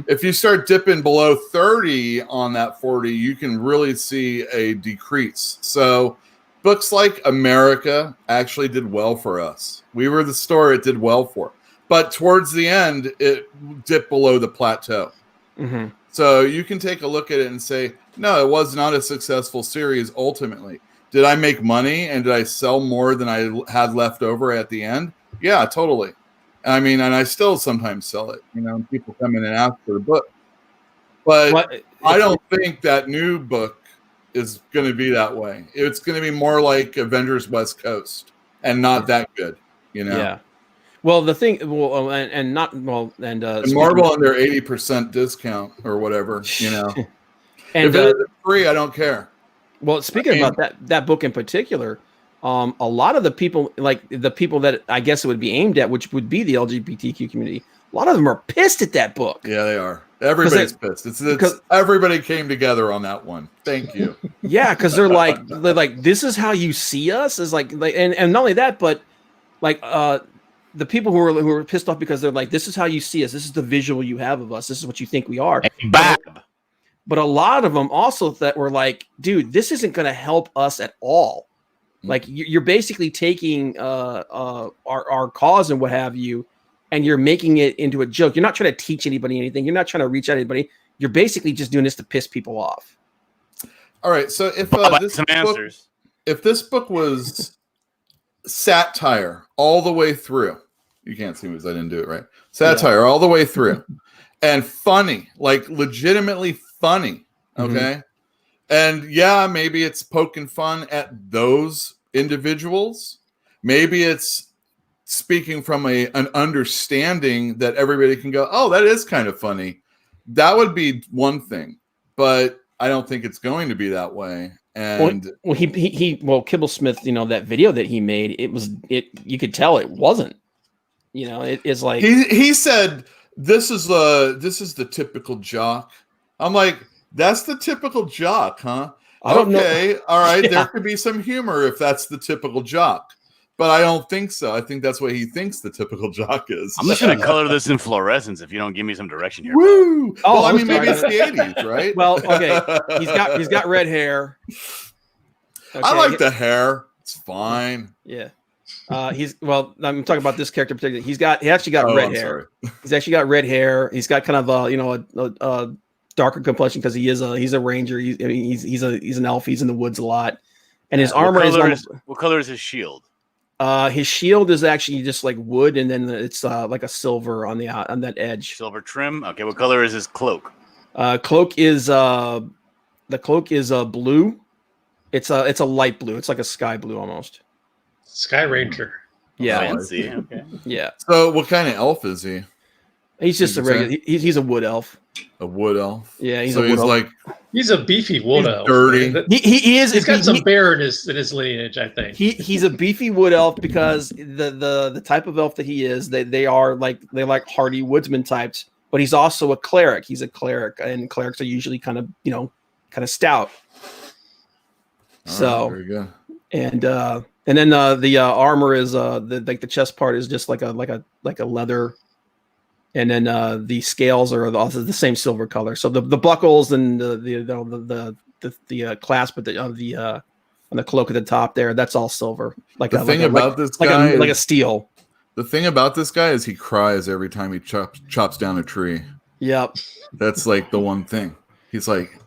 If you start dipping below 30 on that 40, you can really see a decrease. So books like America actually did well for us. We were the store it did well for. But towards the end, it dipped below the plateau. So you can take a look at it and say, no, it was not a successful series ultimately. Did I make money and did I sell more than I had left over at the end? Yeah, totally. I mean, and I still sometimes sell it. People come in and ask for the book. But I don't think that new book is going to be that way. It's going to be more like Avengers West Coast and not that good, Yeah. Well, the thing, and Marvel on their 80% discount or whatever, And if it is free, I don't care. Well, speaking about that book in particular, a lot of the people, like the people that I guess it would be aimed at, which would be the LGBTQ community, a lot of them are pissed at that book. Yeah, they are. Everybody's pissed. It's everybody came together on that one. Thank you. Yeah, because they're like, this is how you see us. Is like, and not only that, but like the people who are pissed off because they're like, this is how you see us. This is the visual you have of us. This is what you think we are. But a lot of them also that were like, dude, this isn't going to help us at all. Like you're basically taking our cause and what have you, and you're making it into a joke. You're not trying to teach anybody anything. You're not trying to reach out to anybody. You're basically just doing this to piss people off. All right. So if this book was satire all the way through, you can't see me because I didn't do it right. Satire all the way through, and funny, like legitimately funny. Okay. And yeah, maybe it's poking fun at those individuals. Maybe it's speaking from an understanding that everybody can go, oh, that is kind of funny. That would be one thing, but I don't think it's going to be that way. And well, Kibble Smith, that video that he made, you could tell it wasn't. It's like he said, this is the typical jock. I'm like, that's the typical jock, huh? I don't know. All right. Yeah. There could be some humor if that's the typical jock, but I don't think so. I think that's what he thinks the typical jock is. I'm just going to color this in fluorescence if you don't give me some direction here. Woo! Oh, well, maybe it's the 80s, right? Well, okay. He's got red hair. Okay. I like the hair. It's fine. Yeah. I'm talking about this character in particular. He actually got red hair. He's actually got red hair. He's got kind of a darker complexion because he's a ranger. He's an elf. He's in the woods a lot, and his armor what color is his shield? His shield is actually just like wood, and then it's like a silver on that edge. Silver trim. Okay, what color is his cloak? Cloak is blue. It's a light blue. It's like a sky blue almost. Sky Ranger. Yeah. Fancy. Okay. Yeah. So, what kind of elf is he? He's just a regular. He's a wood elf. A wood elf. Yeah, he's elf. He's a beefy wood elf. Dirty. He is. He's got some bear in his lineage, I think. He's a beefy wood elf because the type of elf that he is, they like hardy woodsman types. But he's also a cleric. He's a cleric, and clerics are usually kind of stout. So very good. And then the armor is the chest part is just like a leather. And then the scales are also the same silver color. So the buckles and the clasp on the cloak at the top there, that's all silver. Like the thing about this guy, like a steel. The thing about this guy is he cries every time he chops down a tree. Yep, that's like the one thing. He's like,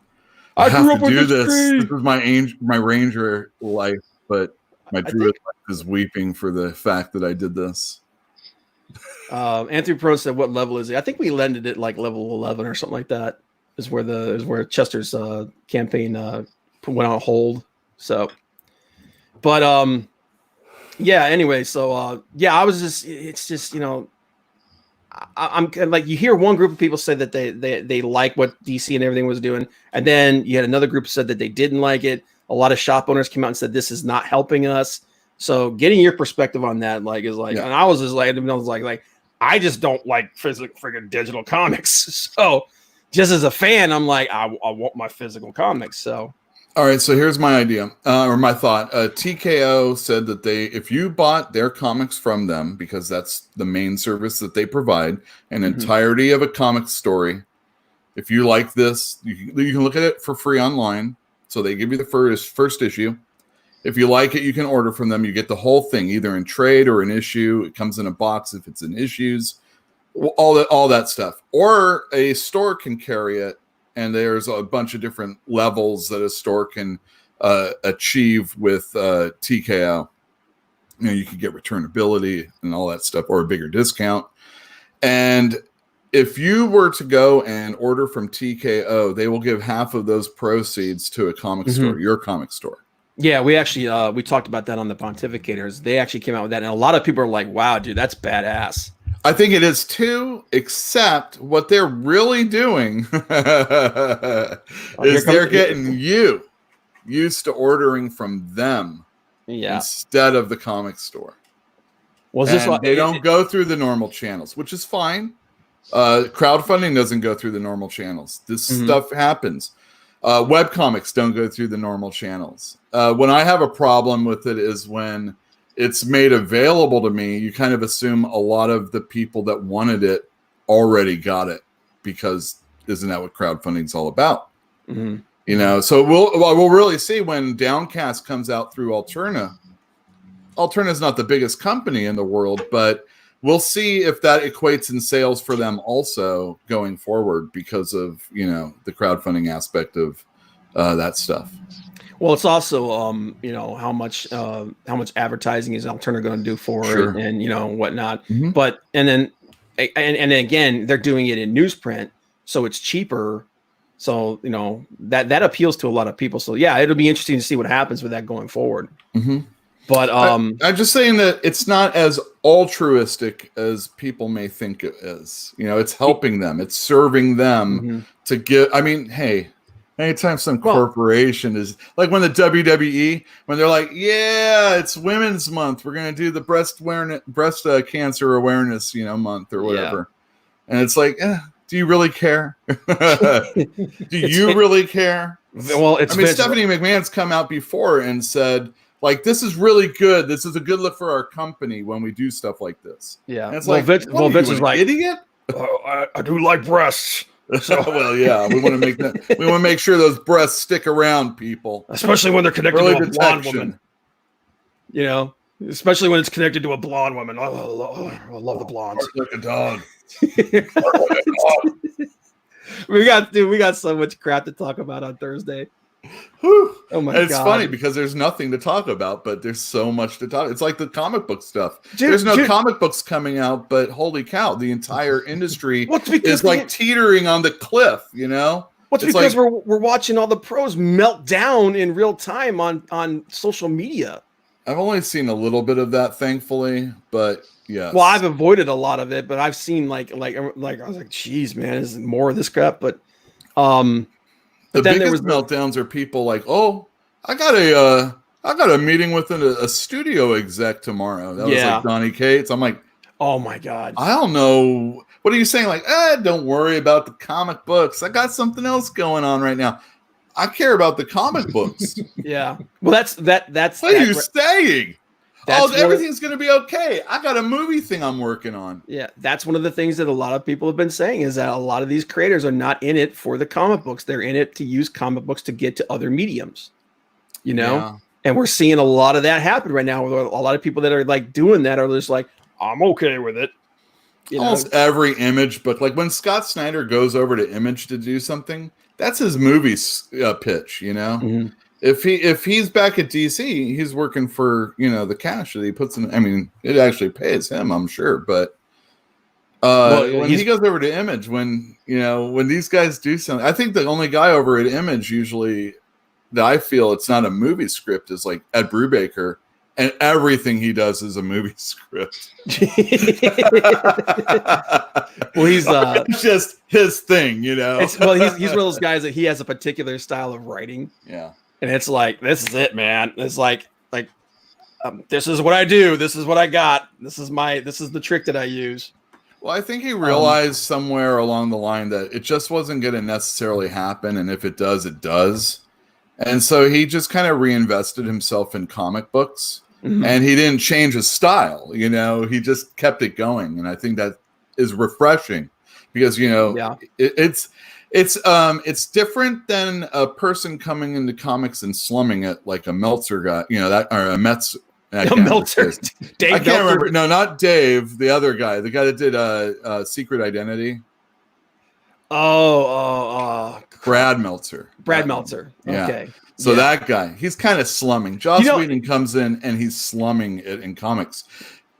I have to do this. This is my ranger life, but my druid life is weeping for the fact that I did this. Anthony Pro said, "What level is it?" I think we landed it like level 11 or something like that. Is where Chester's campaign went on hold. So, but yeah. Anyway, so I was just. It's just I'm like, you hear one group of people say that they like what DC and everything was doing, and then you had another group said that they didn't like it. A lot of shop owners came out and said this is not helping us. So, getting your perspective on that, is and I was just like. I just don't like freaking digital comics. So just as a fan, I'm like, I want my physical comics. So. All right. So here's my idea or my thought. TKO said that if you bought their comics from them, because that's the main service that they provide, an entirety of a comic story. If you like this, you can look at it for free online. So they give you the first issue. If you like it, you can order from them. You get the whole thing, either in trade or an issue. It comes in a box if it's in issues, all that stuff. Or a store can carry it, and there's a bunch of different levels that a store can achieve with TKO. You can get returnability and all that stuff, or a bigger discount. And if you were to go and order from TKO, they will give half of those proceeds to a comic store, your comic store. Yeah, we actually we talked about that on the Pontificators. They actually came out with that, and a lot of people are like, "Wow, dude, that's badass." I think it is too. Except what they're really doing is they're getting you used to ordering from them, instead of the comic store. Well, they don't go through the normal channels, which is fine. Crowdfunding doesn't go through the normal channels. This stuff happens. Webcomics don't go through the normal channels. When I have a problem with it is when it's made available to me, you kind of assume a lot of the people that wanted it already got it, because isn't that what crowdfunding is all about? Mm-hmm. You know, so we'll really see when Downcast comes out through Alterna. Alterna's not the biggest company in the world, but we'll see if that equates in sales for them also going forward because of, you know, the crowdfunding aspect of that stuff. Well, it's also, you know, how much advertising is Alterna going to do for it, and, you know, whatnot. Mm-hmm. But, and then again, they're doing it in newsprint, so it's cheaper. So, you know, that appeals to a lot of people. So yeah, it'll be interesting to see what happens with that going forward. Mm-hmm. But I'm just saying that it's not as altruistic as people may think it is. You know, it's helping them, it's serving them to give. I mean, hey, anytime some corporation is like when the WWE, when they're like, yeah, it's Women's Month, we're going to do the breast cancer awareness, you know, month or whatever. Yeah. And it's like, do you really care? Do you really care? Well, I mean, Stephanie McMahon's come out before and said, like, this is really good. This is a good look for our company when we do stuff like this. Yeah. And it's Vince is like, idiot. I do like breasts. So. Well, yeah, we want to make that. We want to make sure those breasts stick around, people, especially when they're connected to a blonde woman. You know, especially when it's connected to a blonde woman. I love the blondes. Like a dog. we got so much crap to talk about on Thursday. Whew. Oh my God. It's funny because there's nothing to talk about, but there's so much to talk. It's like the comic book stuff. There's no comic books coming out, but holy cow, the entire industry is like teetering on the cliff, you know? What's because like, we're watching all the pros melt down in real time on social media. I've only seen a little bit of that, thankfully, but yes. Well, I've avoided a lot of it, but I've seen like I was like, geez, man, is more of this crap? But the biggest meltdowns are people like, oh, I got a meeting with a studio exec tomorrow. That was like Ronny K. So I'm like, oh my God, I don't know. What are you saying? Like, don't worry about the comic books. I got something else going on right now. I care about the comic books. Yeah. Well, that's what are you saying? Everything's going to be okay. I got a movie thing I'm working on. Yeah, that's one of the things that a lot of people have been saying is that a lot of these creators are not in it for the comic books. They're in it to use comic books to get to other mediums, you know? Yeah. And we're seeing a lot of that happen right now. Where a lot of people that are like doing that are just like, I'm okay with it. Almost every Image book, like when Scott Schneider goes over to Image to do something, that's his movie pitch, you know? Mm-hmm. If he's back at DC, he's working for, you know, the cash that he puts in. I mean, it actually pays him, I'm sure. But when he goes over to Image, when these guys do something, I think the only guy over at Image usually that I feel it's not a movie script is like Ed Brubaker, and everything he does is a movie script. Well, he's it's just his thing, you know. He's one of those guys that he has a particular style of writing. Yeah. And it's like, this is it, man. It's like this is what I do. This is what I got. This is the trick that I use. Well, I think he realized somewhere along the line that it just wasn't going to necessarily happen. And if it does, it does. And so he just kind of reinvested himself in comic books. Mm-hmm. And he didn't change his style. You know, he just kept it going. And I think that is refreshing because, you know, it's different than a person coming into comics and slumming it like a Meltzer guy, you know, that or a Metz. Meltzer. Dave. I can't remember. No, not Dave. The other guy, the guy that did Secret Identity. Brad Meltzer. Brad Meltzer. Yeah. Okay. So that guy, he's kind of slumming. Joss Whedon comes in and he's slumming it in comics.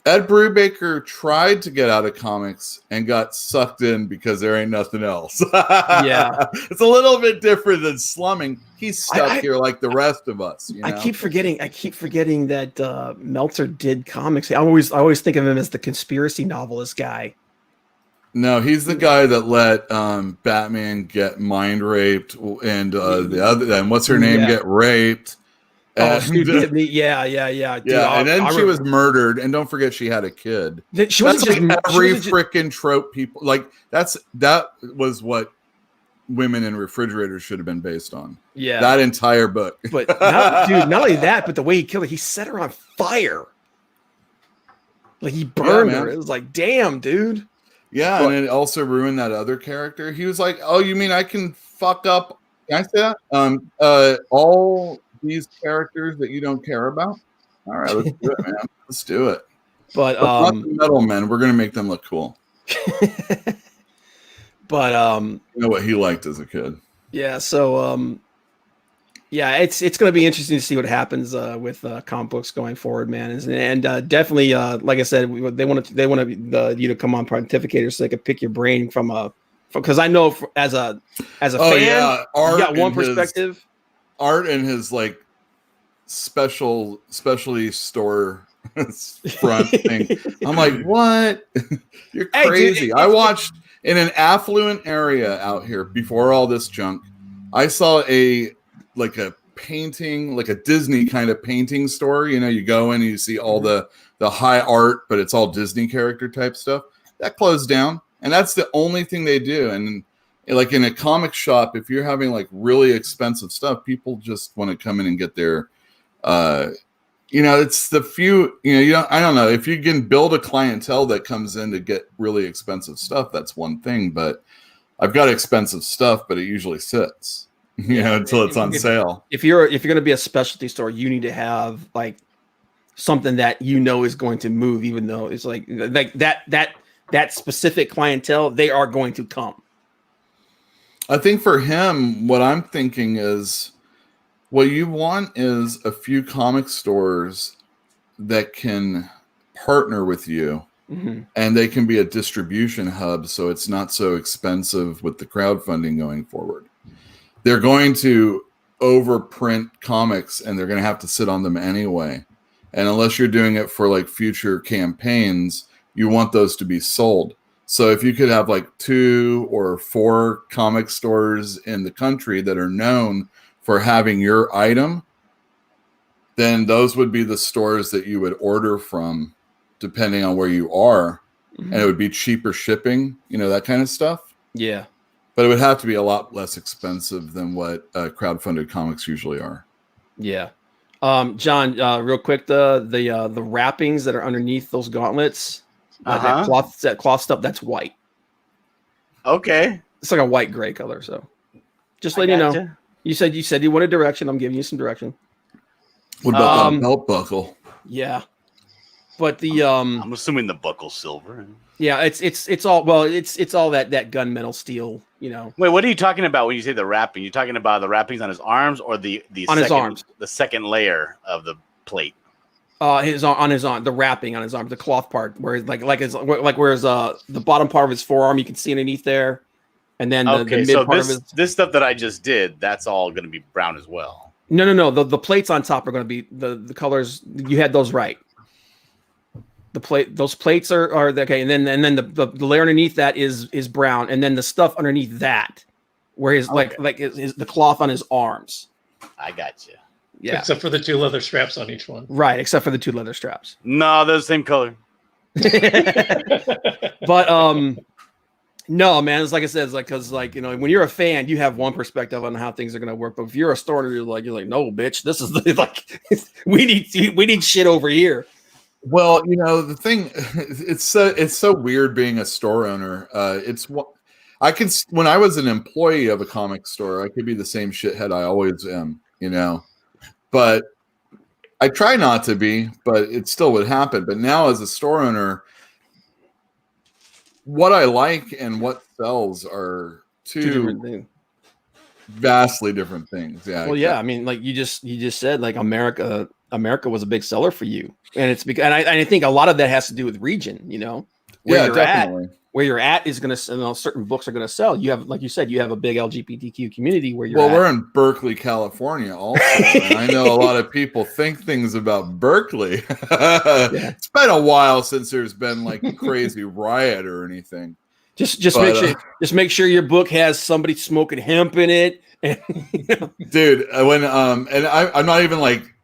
Ed Brubaker tried to get out of comics and got sucked in because there ain't nothing else. Yeah. It's a little bit different than slumming. He's stuck here like the rest of us. You know? I keep forgetting that Meltzer did comics. I always think of him as the conspiracy novelist guy. No, he's the guy that let Batman get mind raped and and Whatshername get raped. Dude, yeah. Dude, and then she was murdered, and don't forget she had a kid. She wasn't like just every freaking trope. People like that was what women in refrigerators should have been based on. Yeah, that entire book. But not only that, but the way he killed her, he set her on fire. Like he burned her. It was like, damn, dude. Yeah, but, and it also ruined that other character. He was like, "Oh, you mean I can fuck up?" Can I say that? All these characters that you don't care about. All right, let's do it, man. Let's do it. But not the metal men. We're gonna make them look cool. But you know what he liked as a kid. Yeah. So yeah, it's going to be interesting to see what happens with comic books going forward, man. And definitely, like I said, they want you to come on Pontificators so they can pick your brain because I know as a fan, yeah. you got one perspective. Art and his like specialty store front thing. I'm like, what? You're crazy. Hey, dude, I watched in an affluent area out here before all this junk. I saw a painting, like a Disney kind of painting store. You know, you go in and you see all the high art, but it's all Disney character type stuff. That closed down, and that's the only thing they do. And like in a comic shop, if you're having like really expensive stuff, people just want to come in and get their, it's the few, I don't know if you can build a clientele that comes in to get really expensive stuff. That's one thing, but I've got expensive stuff, but it usually sits, until it's on sale. If you're going to be a specialty store, you need to have like something that is going to move, even though it's like that specific clientele, they are going to come. I think for him, what I'm thinking is what you want is a few comic stores that can partner with you, and they can be a distribution hub, so it's not so expensive with the crowdfunding going forward. They're going to overprint comics, and they're going to have to sit on them anyway. And unless you're doing it for like future campaigns, you want those to be sold. So if you could have like 2 or 4 comic stores in the country that are known for having your item, then those would be the stores that you would order from, depending on where you are. And it would be cheaper shipping, that kind of stuff. Yeah. But it would have to be a lot less expensive than what crowdfunded comics usually are. Yeah. John, real quick, the wrappings that are underneath those gauntlets, that cloth stuff, that's white. Okay. It's like a white gray color. So just letting you know. You said you wanted direction. I'm giving you some direction. What about the belt buckle? Yeah. But the I'm assuming the buckle's silver. Yeah, it's all that gunmetal steel, Wait, what are you talking about when you say the wrapping? You're talking about the wrappings on his arms or the his arms, the second layer of the plate? The wrapping on his arm, the cloth part, where whereas the bottom part of his forearm you can see underneath there, and then the mid part of his. This stuff that I just did, that's all going to be brown as well. No. The plates on top are going to be the colors. You had those right. Those plates are okay, and then the layer underneath that is brown, and then the stuff underneath that, where his the cloth on his arms. I got you. Yeah, except for the 2 leather straps on each one. Right, except for the 2 leather straps. No, they're the same color. But no, man, it's like I said, it's like because when you're a fan, you have one perspective on how things are gonna work, but if you're a store, you're like, no, bitch, this is we need shit over here. Well, the thing, it's so weird being a store owner. When I was an employee of a comic store, I could be the same shithead I always am, but I try not to be, but it still would happen. But now as a store owner, what I like and what sells are two vastly different things. Yeah. Well, yeah. I mean, like you just said, like America was a big seller for you, and it's because, and I think a lot of that has to do with region. Where you're at is going to, certain books are going to sell. You have, like you said, you have a big LGBTQ community where you're at. We're in Berkeley, California also. And I know a lot of people think things about Berkeley. Yeah. It's been a while since there's been like a crazy riot or anything. Just make sure your book has somebody smoking hemp in it. Dude, when and I'm not even like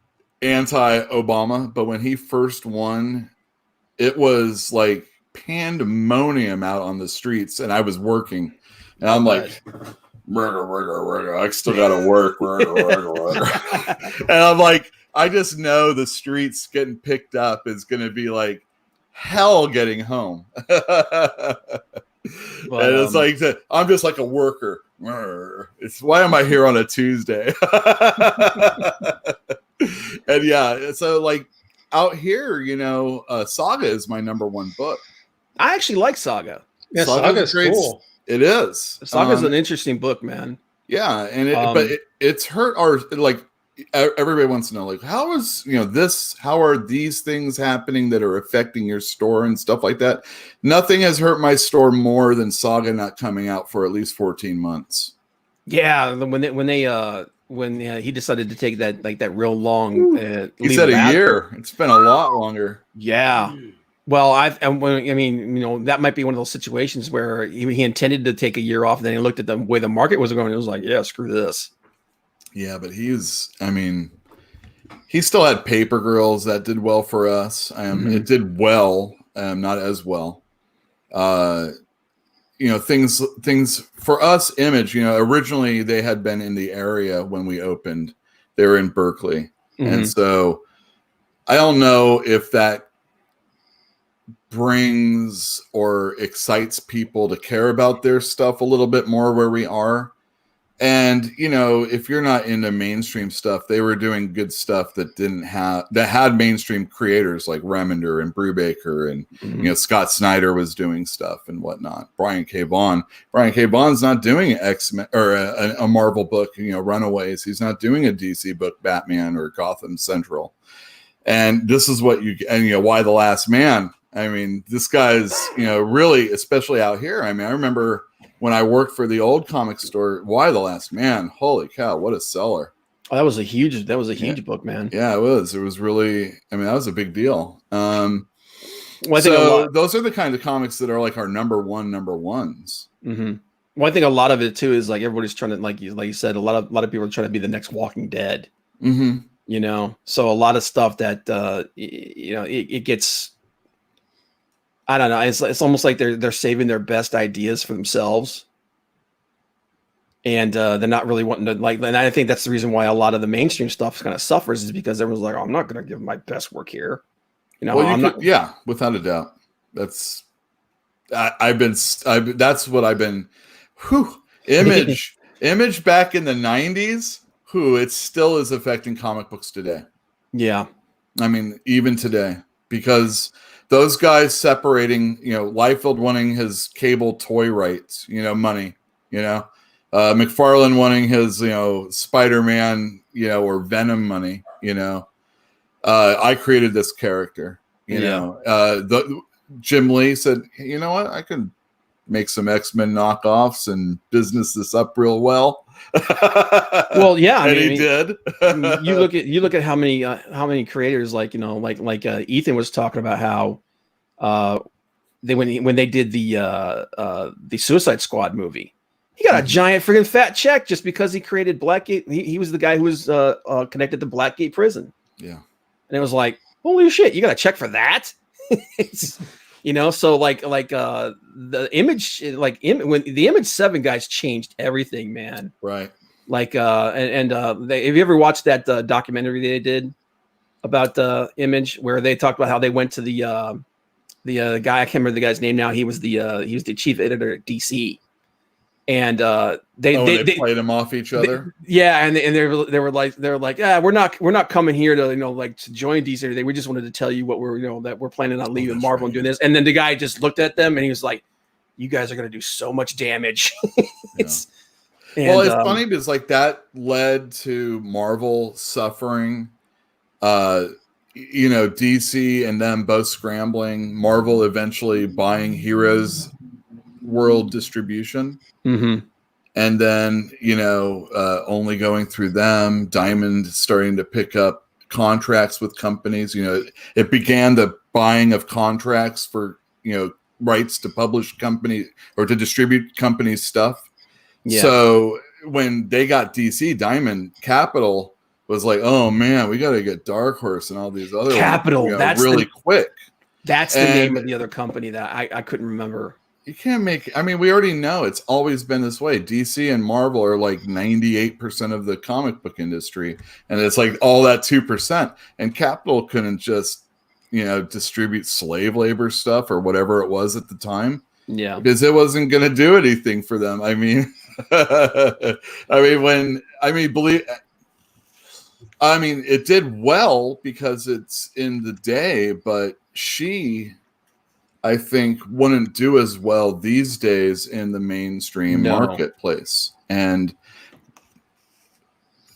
anti-Obama, but when he first won, it was like pandemonium out on the streets, and I was working, and I'm like, I still gotta work, and I'm like, I just know the streets getting picked up is gonna be like hell getting home. And it's like I'm just like a worker. It's why am I here on a Tuesday? And yeah, so like out here, Saga is my number one book. I actually like Saga. Yeah, Saga's cool. It is. Saga's an interesting book, man. Yeah, and it's hurt our like everybody wants to know like how is how are these things happening that are affecting your store and stuff like that. Nothing has hurt my store more than Saga not coming out for at least 14 months. Yeah, when he decided to take that real long he said a year. It's been a lot longer. Yeah. Well, that might be one of those situations where he intended to take a year off, and then he looked at the way the market was going, and it was like, yeah, screw this. Yeah, but he still had Paper Girls that did well for us. It did well, not as well. Things for us, Image, originally they had been in the area when we opened. They were in Berkeley. And so I don't know if that brings or excites people to care about their stuff a little bit more where we are. And if you're not into mainstream stuff, they were doing good stuff that had mainstream creators like Remender and Brubaker, and Scott Schneider was doing stuff and whatnot. Brian K. Vaughn's not doing an X-Men or a Marvel book, Runaways. He's not doing a DC book, Batman or Gotham Central. And this is what Why the Last Man. I mean, this guy's really, especially out here. I mean, I remember when I worked for the old comic store, Why the Last Man? Holy cow, what a seller! Oh, that was a huge book, man. Yeah, it was. It was really. I mean, that was a big deal. Well, those are the kind of comics that are like our number ones. Mm-hmm. Well, I think a lot of it too is like everybody's trying to, like you said, a lot of people are trying to be the next Walking Dead. Mm-hmm. So a lot of stuff that it gets. I don't know. It's almost like they're saving their best ideas for themselves, and they're not really wanting to like. And I think that's the reason why a lot of the mainstream stuff kind of suffers, is because everyone's like, "Oh, I'm not going to give my best work here." Yeah, without a doubt. That's that's what I've been. Image back in the 90s. It still is affecting comic books today. Yeah, I mean, even today, because those guys separating, Liefeld wanting his cable toy rights, money, McFarlane wanting his, Spider-Man, or Venom money, I created this character, Jim Lee said, you know what, I can make some X-Men knockoffs and business this up real well. Well, yeah, he did. you look at how many creators, like Ethan was talking about how when they did the Suicide Squad movie, he got a giant friggin' fat check just because he created Blackgate. He was the guy who was connected to Blackgate Prison. Yeah, and it was like, holy shit, you got a check for that? So like the Image, when the Image 7 guys changed everything, man. Right. Like have you ever watched that documentary they did about the Image, where they talked about how they went to the guy, I can't remember the guy's name now. He was the chief editor at DC, and they played him off each other. And they were like, yeah, we're not coming here to to join DC or anything. We just wanted to tell you what that we're planning on leaving Marvel and doing this. And then the guy just looked at them and he was like, you guys are going to do so much damage. It's funny because that led to Marvel suffering, DC and them both scrambling, Marvel eventually buying Heroes World distribution. Mm-hmm. And then, only going through them, Diamond starting to pick up contracts with companies. It began the buying of contracts for, rights to publish company or to distribute companies' stuff. Yeah. So when they got DC, Diamond Capital was like, oh man, we got to get Dark Horse and all these other Capital. That's really quick. That's the name of the other company that I couldn't remember. You can't we already know it's always been this way. DC and Marvel are like 98% of the comic book industry. And it's like all that 2%. And Capital couldn't just distribute slave labor stuff or whatever it was at the time. Yeah, because it wasn't going to do anything for them. I mean, it did well because it's in the day, but she, I think, wouldn't do as well these days in the mainstream marketplace. And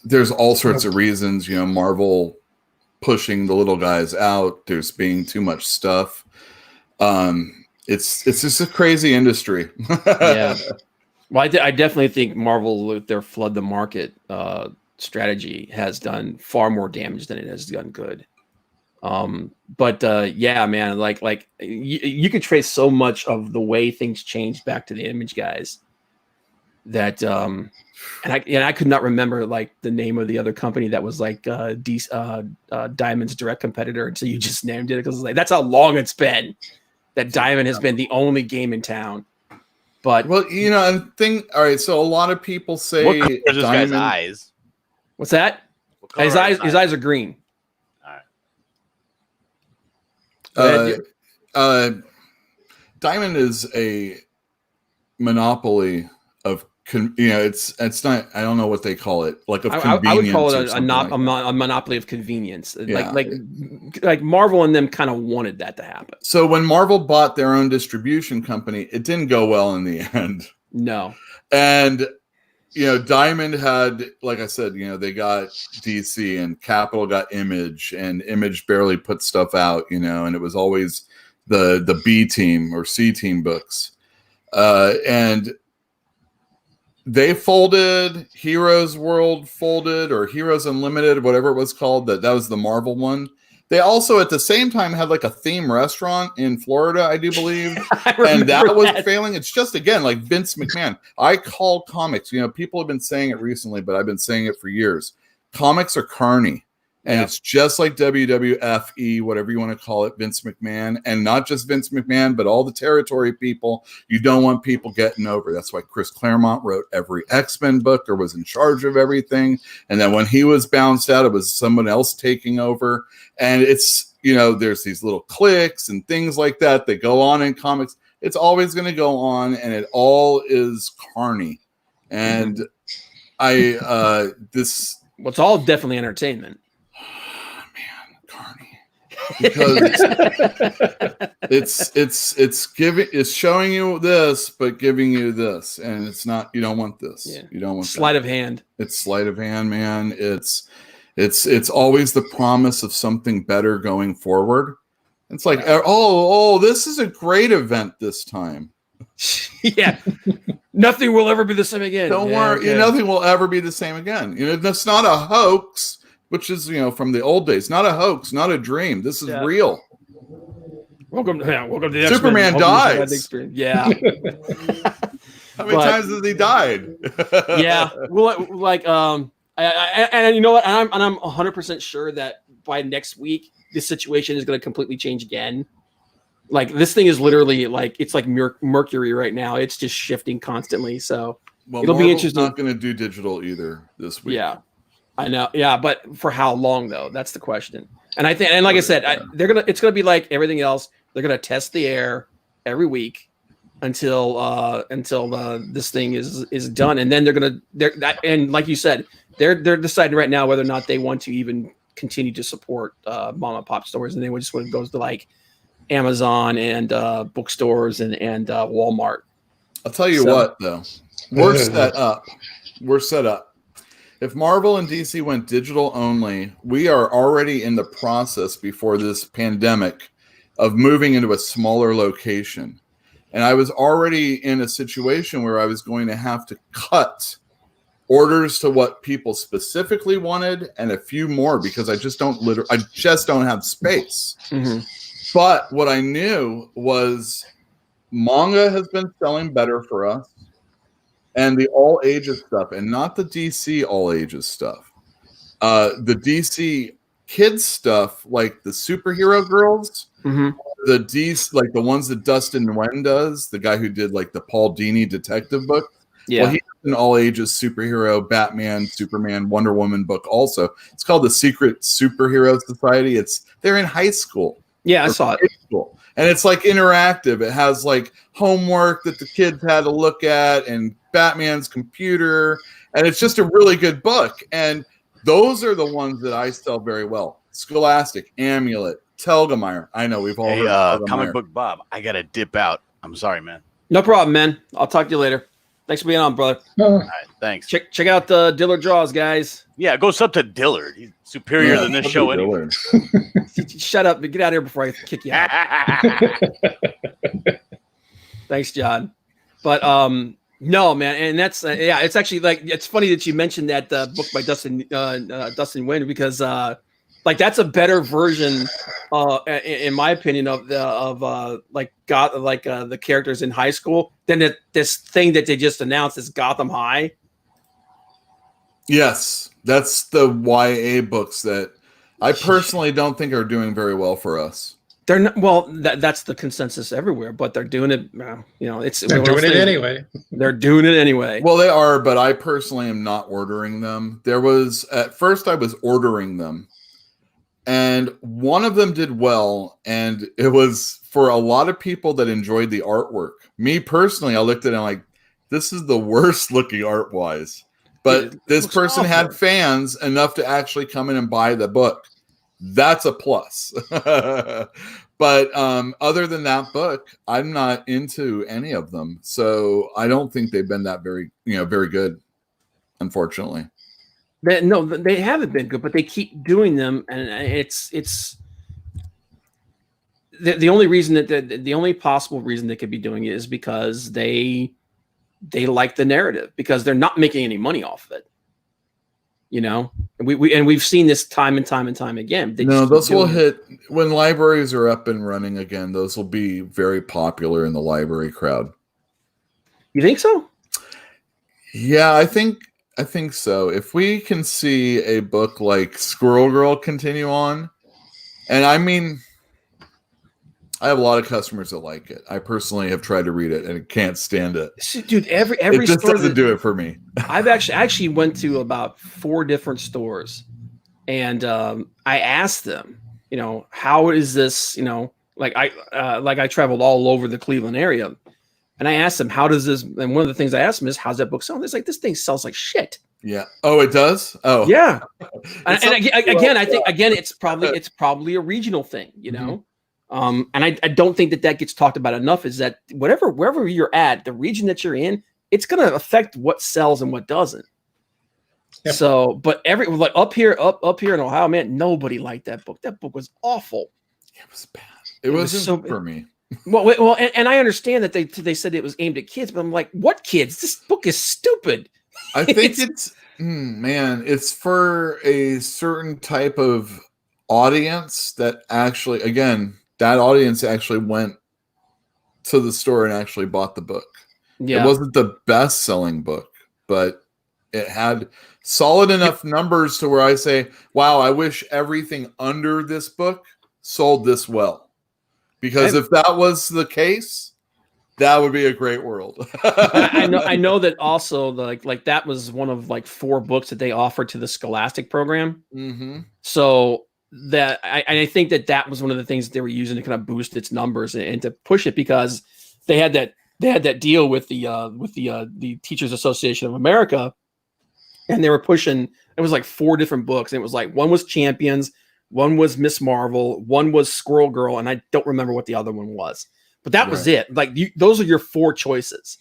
there's all sorts of reasons, Marvel pushing the little guys out. There's being too much stuff. It's just a crazy industry. Yeah. Well, I definitely think Marvel, with their flood the market strategy, has done far more damage than it has done good. Yeah, man, like you could trace so much of the way things changed back to the Image guys that and I could not remember like the name of the other company that was like Diamond's direct competitor until you just named it, because like that's how long it's been that Diamond has been the only game in town. But all right, so a lot of people say this guy's eyes. What's that? His eyes are green. All right. Diamond is a monopoly of it's not, I don't know what they call it, like of convenience. I would call it a monopoly of convenience. Yeah. Like Marvel and them kind of wanted that to happen. So when Marvel bought their own distribution company, it didn't go well in the end. No. And Diamond had, like I said, they got DC and Capital got Image, and Image barely put stuff out, and it was always the B team or C team books. And they folded, Heroes World folded, or Heroes Unlimited, whatever it was called. That was the Marvel one. They also at the same time had like a theme restaurant in Florida, I do believe. And that was failing. It's just, again, like Vince McMahon. I call comics, people have been saying it recently, but I've been saying it for years. Comics are carny. And it's just like WWFE, whatever you want to call it, Vince McMahon. And not just Vince McMahon, but all the territory people. You don't want people getting over. That's why Chris Claremont wrote every X-Men book or was in charge of everything. And then when he was bounced out, it was someone else taking over. And it's, there's these little cliques and things like that that go on in comics. It's always going to go on, and it all is carny. And it's all definitely entertainment. Because it's showing you this, but giving you this, and it's not. You don't want this. Yeah. You don't want sleight of hand. It's sleight of hand, man. It's always the promise of something better going forward. It's like, this is a great event this time. Yeah, nothing will ever be the same again. Don't worry, okay. Nothing will ever be the same again. That's not a hoax. Which is, from the old days. Not a hoax, not a dream. This is real. Welcome to the Superman dies. Yeah. How many times has he died? Yeah. Well, like, and you know what? I'm 100% sure that by next week, this situation is going to completely change again. Like, this thing is literally like, it's like Mercury right now. It's just shifting constantly. So it'll be interesting. Not going to do digital either this week. Yeah. I know, yeah, but for how long though? That's the question. And I think, and like I said, it's gonna be like everything else. They're gonna test the air every week until this thing is done, and then and like you said, they're deciding right now whether or not they want to even continue to support mom and pop stores, and they just when it goes to like Amazon and bookstores and Walmart. I'll tell you what though, we're set up. If Marvel and DC went digital only, we are already in the process before this pandemic of moving into a smaller location. And I was already in a situation where I was going to have to cut orders to what people specifically wanted and a few more because I just don't have space. Mm-hmm. But what I knew was manga has been selling better for us. And the all ages stuff, and not the DC all ages stuff. The DC kids stuff, like the superhero girls, the DC, like the ones that Dustin Nguyen does, the guy who did like the Paul Dini detective book. Yeah, well, he has an all ages superhero, Batman, Superman, Wonder Woman book. Also, it's called the Secret Superhero Society. They're in high school. Yeah, I saw it. Cool. And it's like interactive. It has like homework that the kids had to look at and Batman's computer. And it's just a really good book. And those are the ones that I sell very well. Scholastic, Amulet, Telgemeier. I know we've all heard of Telgemeier. Comic Book Bob, I got to dip out. I'm sorry, man. No problem, man. I'll talk to you later. Thanks for being on, brother. All right, thanks. Check out the Dillard Draws, guys. Yeah, go sub to Dillard. He's superior than this show anyway. Shut up and get out of here before I kick you out. Thanks, John. But no, man, and that's it's actually like it's funny that you mentioned that book by Dustin Nguyen because like that's a better version, in my opinion, of the characters in high school than this thing that they just announced is Gotham High. Yes, that's the YA books that I personally don't think are doing very well for us. They're not, well, that's the consensus everywhere, but they're doing it. They're doing it anyway. They're doing it anyway. Well, they are, but I personally am not ordering them. At first I was ordering them. And one of them did well, and it was for a lot of people that enjoyed the artwork. Me personally, I looked at it and I'm like, this is the worst looking art-wise. But this person had fans enough to actually come in and buy the book. That's a plus. But other than that book, I'm not into any of them. So I don't think they've been that very good, unfortunately. No, they haven't been good, but they keep doing them, and it's the only reason the only possible reason they could be doing it is because they like the narrative, because they're not making any money off of it. We've seen this time and time and time again. Those will hit when libraries are up and running again. Those will be very popular in the library crowd. You think so? Yeah, I think so. If we can see a book like Squirrel Girl continue on, and I mean, I have a lot of customers that like it. I personally have tried to read it and can't stand it. Dude, every it just store doesn't do it for me. I've actually went to about 4 different stores, and I asked them, how is this? I traveled all over the Cleveland area. And I asked them, how does this? And one of the things I asked them is, how's that book selling? It's like, this thing sells like shit. Yeah. Oh, it does. Oh, yeah. and again, I think it's probably a regional thing, Mm-hmm. And I don't think that gets talked about enough. Is that wherever you're at, the region that you're in, it's going to affect what sells and what doesn't. Yep. So, but up here in Ohio, man, nobody liked that book. That book was awful. It was bad. It wasn't for me. Well, and I understand that they said it was aimed at kids, but I'm like, what kids? This book is stupid. I think it's for a certain type of audience that actually, again, that audience actually went to the store and actually bought the book. Yeah. It wasn't the best-selling book, but it had solid enough numbers to where I say, wow, I wish everything under this book sold this well. Because if that was the case, that would be a great world. I know that also like that was one of 4 books that they offered to the Scholastic program. Mm-hmm. So that I think that was one of the things that they were using to kind of boost its numbers and to push it, because they had that deal with the Teachers Association of America, and they were pushing. It was 4 different books, and it was one was Champions. One was Miss Marvel, one was Squirrel Girl, and I don't remember what the other one was. But that was it. Those are your 4 choices.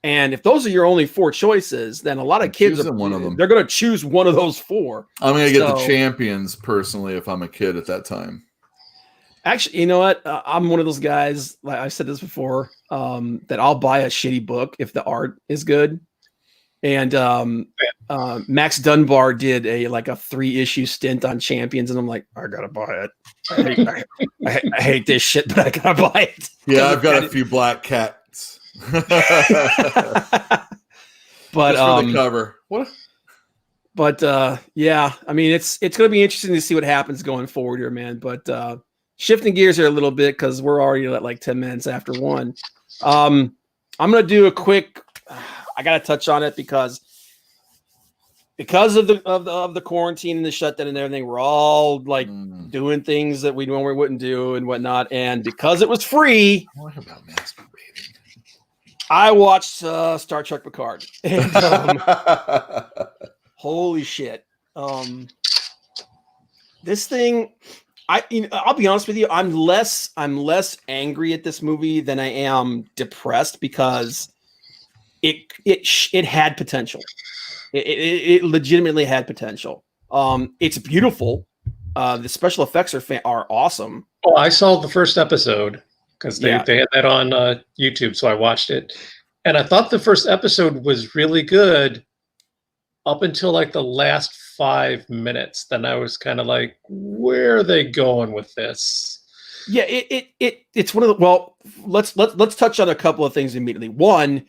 And if those are your only 4 choices, then a lot of kids one of them. They're going to choose one of those 4. I'm going to get the Champions personally if I'm a kid at that time. Actually, you know what? I'm one of those guys, like I said this before, that I'll buy a shitty book if the art is good. And Max Dunbar did a 3-issue stint on Champions, and I'm like, I gotta buy it. I hate this shit, but I gotta buy it. Yeah, I've got a few black cats. But just for the cover. What? But yeah, I mean, it's gonna be interesting to see what happens going forward here, man. But shifting gears here a little bit, because we're already at 10 minutes after 1. I'm gonna do a quick. I got to touch on it because because of the quarantine and the shutdown and everything, we're all like doing things that we normally wouldn't do and whatnot. And because it was free, what about masturbating? I watched Star Trek Picard. And, holy shit! This thing, I'll be honest with you, I'm less angry at this movie than I am depressed because it had potential. It legitimately had potential. It's beautiful. The special effects are awesome. Oh, I saw the first episode because they had that on YouTube, so I watched it, and I thought the first episode was really good up until like the last 5 minutes. Then I was kind of like, where are they going with this? Yeah, it's one of the, well, let's touch on a couple of things immediately. One,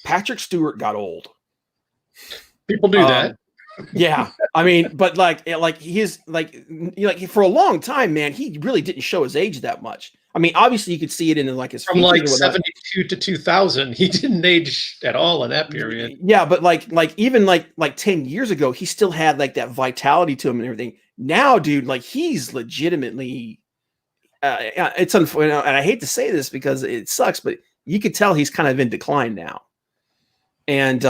Patrick Stewart got old. People do that. Yeah, I mean, but like he's like for a long time, man, he really didn't show his age that much. I mean, obviously you could see it in like his from like 72 to 2000. He didn't age at all in that period. Yeah, but like even like 10 years ago, he still had like that vitality to him and everything. Now, dude, like he's legitimately it's unfortunate, and I hate to say this because it sucks, but you could tell he's kind of in decline now. And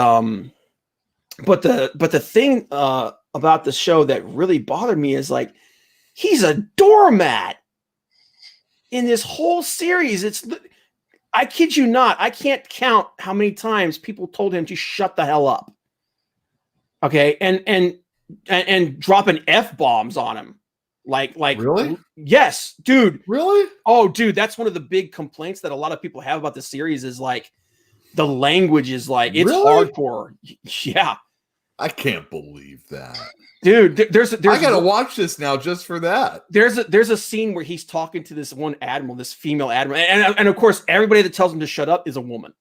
but the thing about the show that really bothered me is like he's a doormat in this whole series. I kid you not, I can't count how many times people told him to shut the hell up. Okay, and dropping F-bombs on him. Like really? Yes, dude. Really? Oh, dude, that's one of the big complaints that a lot of people have about the series is like the language is like it's really? hardcore. Yeah. I can't believe that. Dude, there's I gotta watch this now just for that. There's a scene where he's talking to this one admiral, this female admiral, and of course everybody that tells him to shut up is a woman.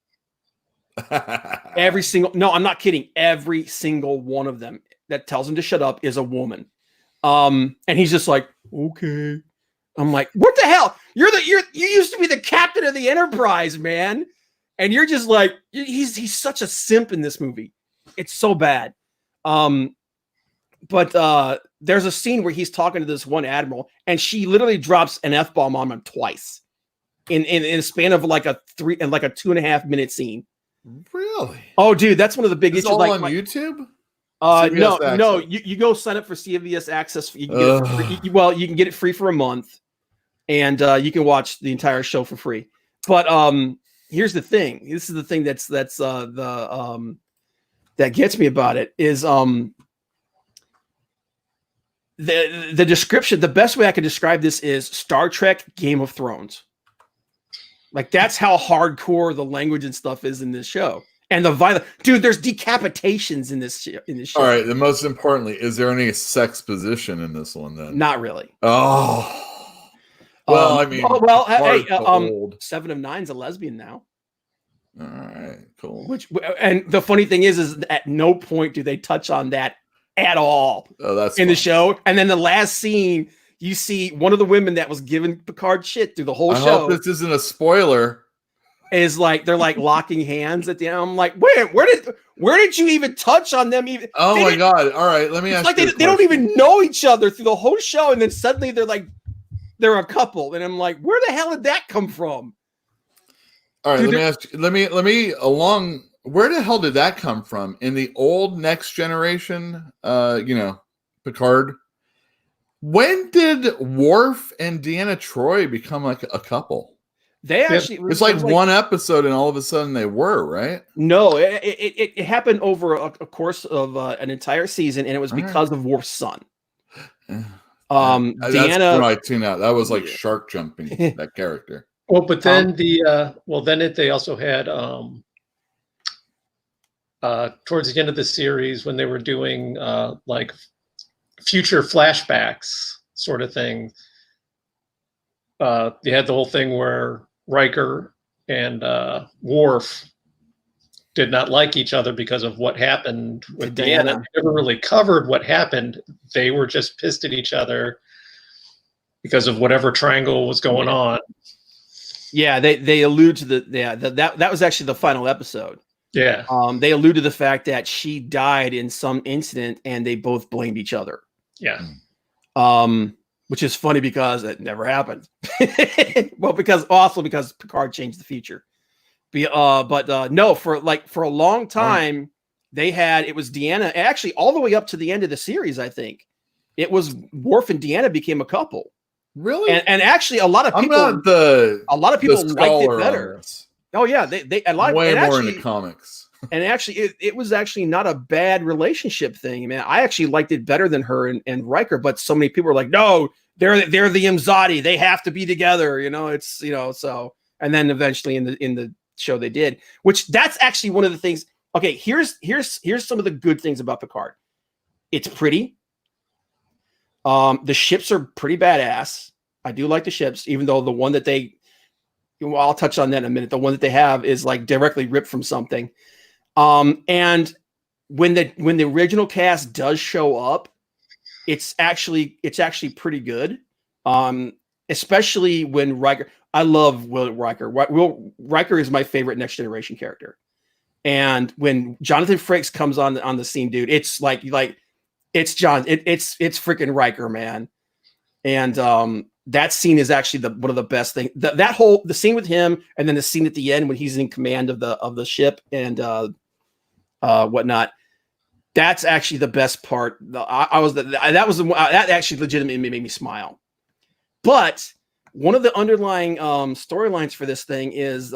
No, I'm not kidding. Every single one of them that tells him to shut up is a woman. And he's just like, okay. I'm like, what the hell? You used to be the captain of the Enterprise, man. And you're just like, he's such a simp in this movie. It's so bad. But there's a scene where he's talking to this one admiral, and she literally drops an F-bomb on him twice in a span of like a 2.5 minute scene. Really? Oh, dude, that's one of the big issues. All like on YouTube? No. You go sign up for CBS Access. You can get it free. You can get it free for a month, and you can watch the entire show for free. But here's the thing. This is the thing that gets me about it is the description. The best way I could describe this is Star Trek Game of Thrones. Like that's how hardcore the language and stuff is in this show. And the violence, dude, there's decapitations in this show. All right. The most importantly, is there any sex position in this one then? Not really. Oh, well, I mean, hey, 7 of 9's a lesbian now. All right, cool. And the funny thing is at no point do they touch on that at all. Oh, that's in the show. And then the last scene, you see one of the women that was giving Picard shit through the whole show. I hope this isn't a spoiler. Is like they're like locking hands at the end. I'm like, wait, where did you even touch on them? Even oh my god! All right, let me ask. Like they don't even know each other through the whole show, and then suddenly they're a couple, and I'm like, where the hell did that come from? All right, dude, let me ask. Let me along. Where the hell did that come from in the old Next Generation? Picard. When did Worf and Deanna Troi become like a couple? They actually it's like one episode and all of a sudden they were, right? No, it happened over a course of an entire season, and it was because of Worf's son. Deanna, that's when I tuned out. That was like shark jumping that character. Well, but then they also had towards the end of the series when they were doing like future flashbacks sort of thing. You had the whole thing where Riker and Worf did not like each other because of what happened with Deanna. They never really covered what happened. They were just pissed at each other because of whatever triangle was going on. Yeah, they allude to that was actually the final episode. Yeah. They allude to the fact that she died in some incident and they both blamed each other. Yeah. Which is funny because it never happened. Well, because Picard changed the future. But no, for a long time, it was Deanna, actually all the way up to the end of the series, I think. It was Worf and Deanna became a couple. Really? And actually a lot of people liked it better. Oh yeah, they a lot way more actually, into comics. And actually it was actually not a bad relationship thing. Man, I actually liked it better than her and Riker, but so many people were like, no, they're the Imzadi. They have to be together, it's so, and then eventually in the show they did, which that's actually one of the things. Okay, here's some of the good things about Picard. It's pretty. The ships are pretty badass. I do like the ships, even though the one that I'll touch on that in a minute. The one that they have is like directly ripped from something. And when the original cast does show up, it's actually pretty good. Especially when Riker. I love Will Riker. Riker is my favorite Next Generation character. And when Jonathan Frakes comes on the scene, dude, it's like it's freaking Riker, man. And that scene is actually one of the best things. The scene with him, and then the scene at the end when he's in command of the ship and whatnot. That's actually the best part. That actually legitimately made me smile. But one of the underlying storylines for this thing is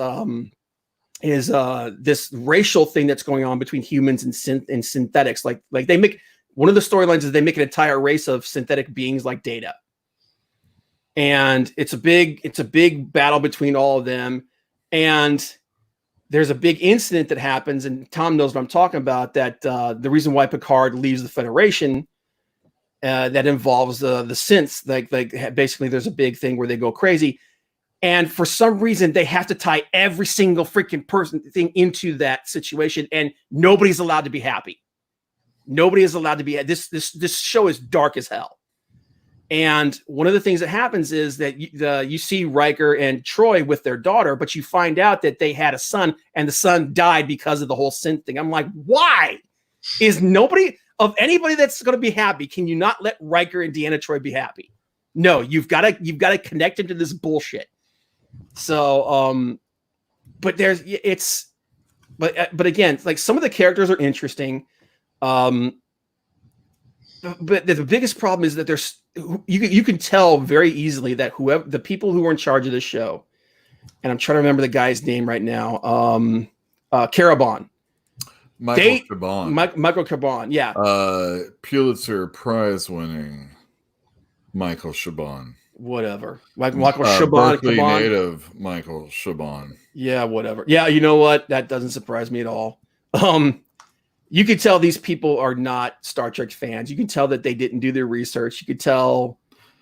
this racial thing that's going on between humans and synthetics. Like they make one of the storylines is they make an entire race of synthetic beings like Data. And it's a big battle between all of them. And there's a big incident that happens, and Tom knows what I'm talking about, that the reason why Picard leaves the Federation that involves the synths. Like basically there's a big thing where they go crazy. And for some reason, they have to tie every single freaking thing into that situation, and nobody's allowed to be happy. Nobody is allowed to be. This show is dark as hell. And one of the things that happens is that you see Riker and Troy with their daughter, but you find out that they had a son, and the son died because of the whole synth thing. I'm like, why is nobody of anybody that's going to be happy? Can you not let Riker and Deanna Troi be happy? No, you've got to connect into this bullshit. So, but again, like some of the characters are interesting. But the biggest problem is that you can tell very easily that the people who are in charge of the show, and I'm trying to remember the guy's name right now, Caraban. Michael Chabon, yeah. Pulitzer Prize winning Michael Chabon. Whatever. Michael Chabon. Berkeley native Michael Chabon. Yeah, whatever. Yeah, you know what? That doesn't surprise me at all. You could tell these people are not Star Trek fans. You can tell that they didn't do their research. You could tell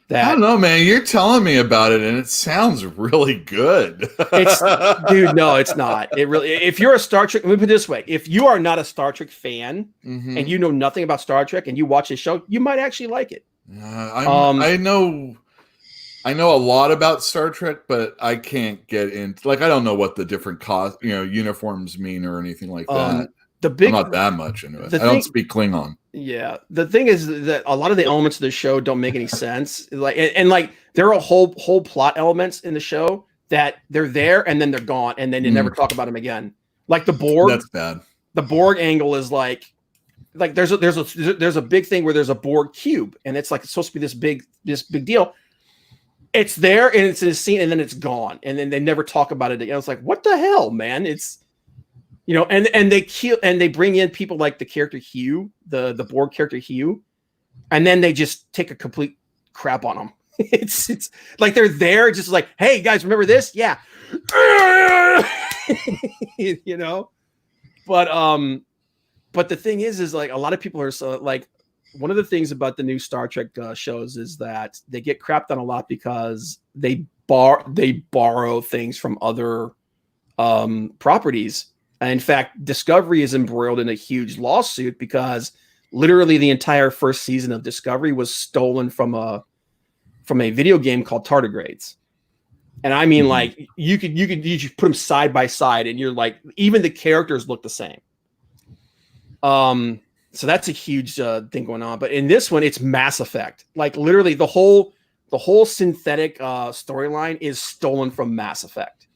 that. I don't know, man. You're telling me about it, and it sounds really good. Dude, no, it's not. It really. If you're a Star Trek, let me put it this way: if you are not a Star Trek fan and you know nothing about Star Trek and you watch this show, you might actually like it. I know a lot about Star Trek, but I can't get into. I don't know what the different uniforms mean or anything like that. I'm not that much into it. I don't speak Klingon. Yeah, the thing is that a lot of the elements of the show don't make any sense. And there are whole plot elements in the show that they're there and then they're gone and then you never talk about them again. Like the Borg. That's bad. The Borg angle is like there's a big thing where there's a Borg cube and it's supposed to be this big deal. It's there and it's in a scene and then it's gone and then they never talk about it again. It's like, what the hell, man? It's and they kill and they bring in people like the character Hugh, the Borg character Hugh, and then they just take a complete crap on them. It's like they're there, just like, hey guys, remember this? Yeah, But the thing is like a lot of people are so like one of the things about the new Star Trek shows is that they get crapped on a lot because they borrow things from other properties. And in fact, Discovery is embroiled in a huge lawsuit because literally the entire first season of Discovery was stolen from a video game called Tardigrades. And I mean, like you could put them side by side, and you're like, even the characters look the same. So that's a huge thing going on. But in this one, it's Mass Effect. Like literally, the whole synthetic storyline is stolen from Mass Effect.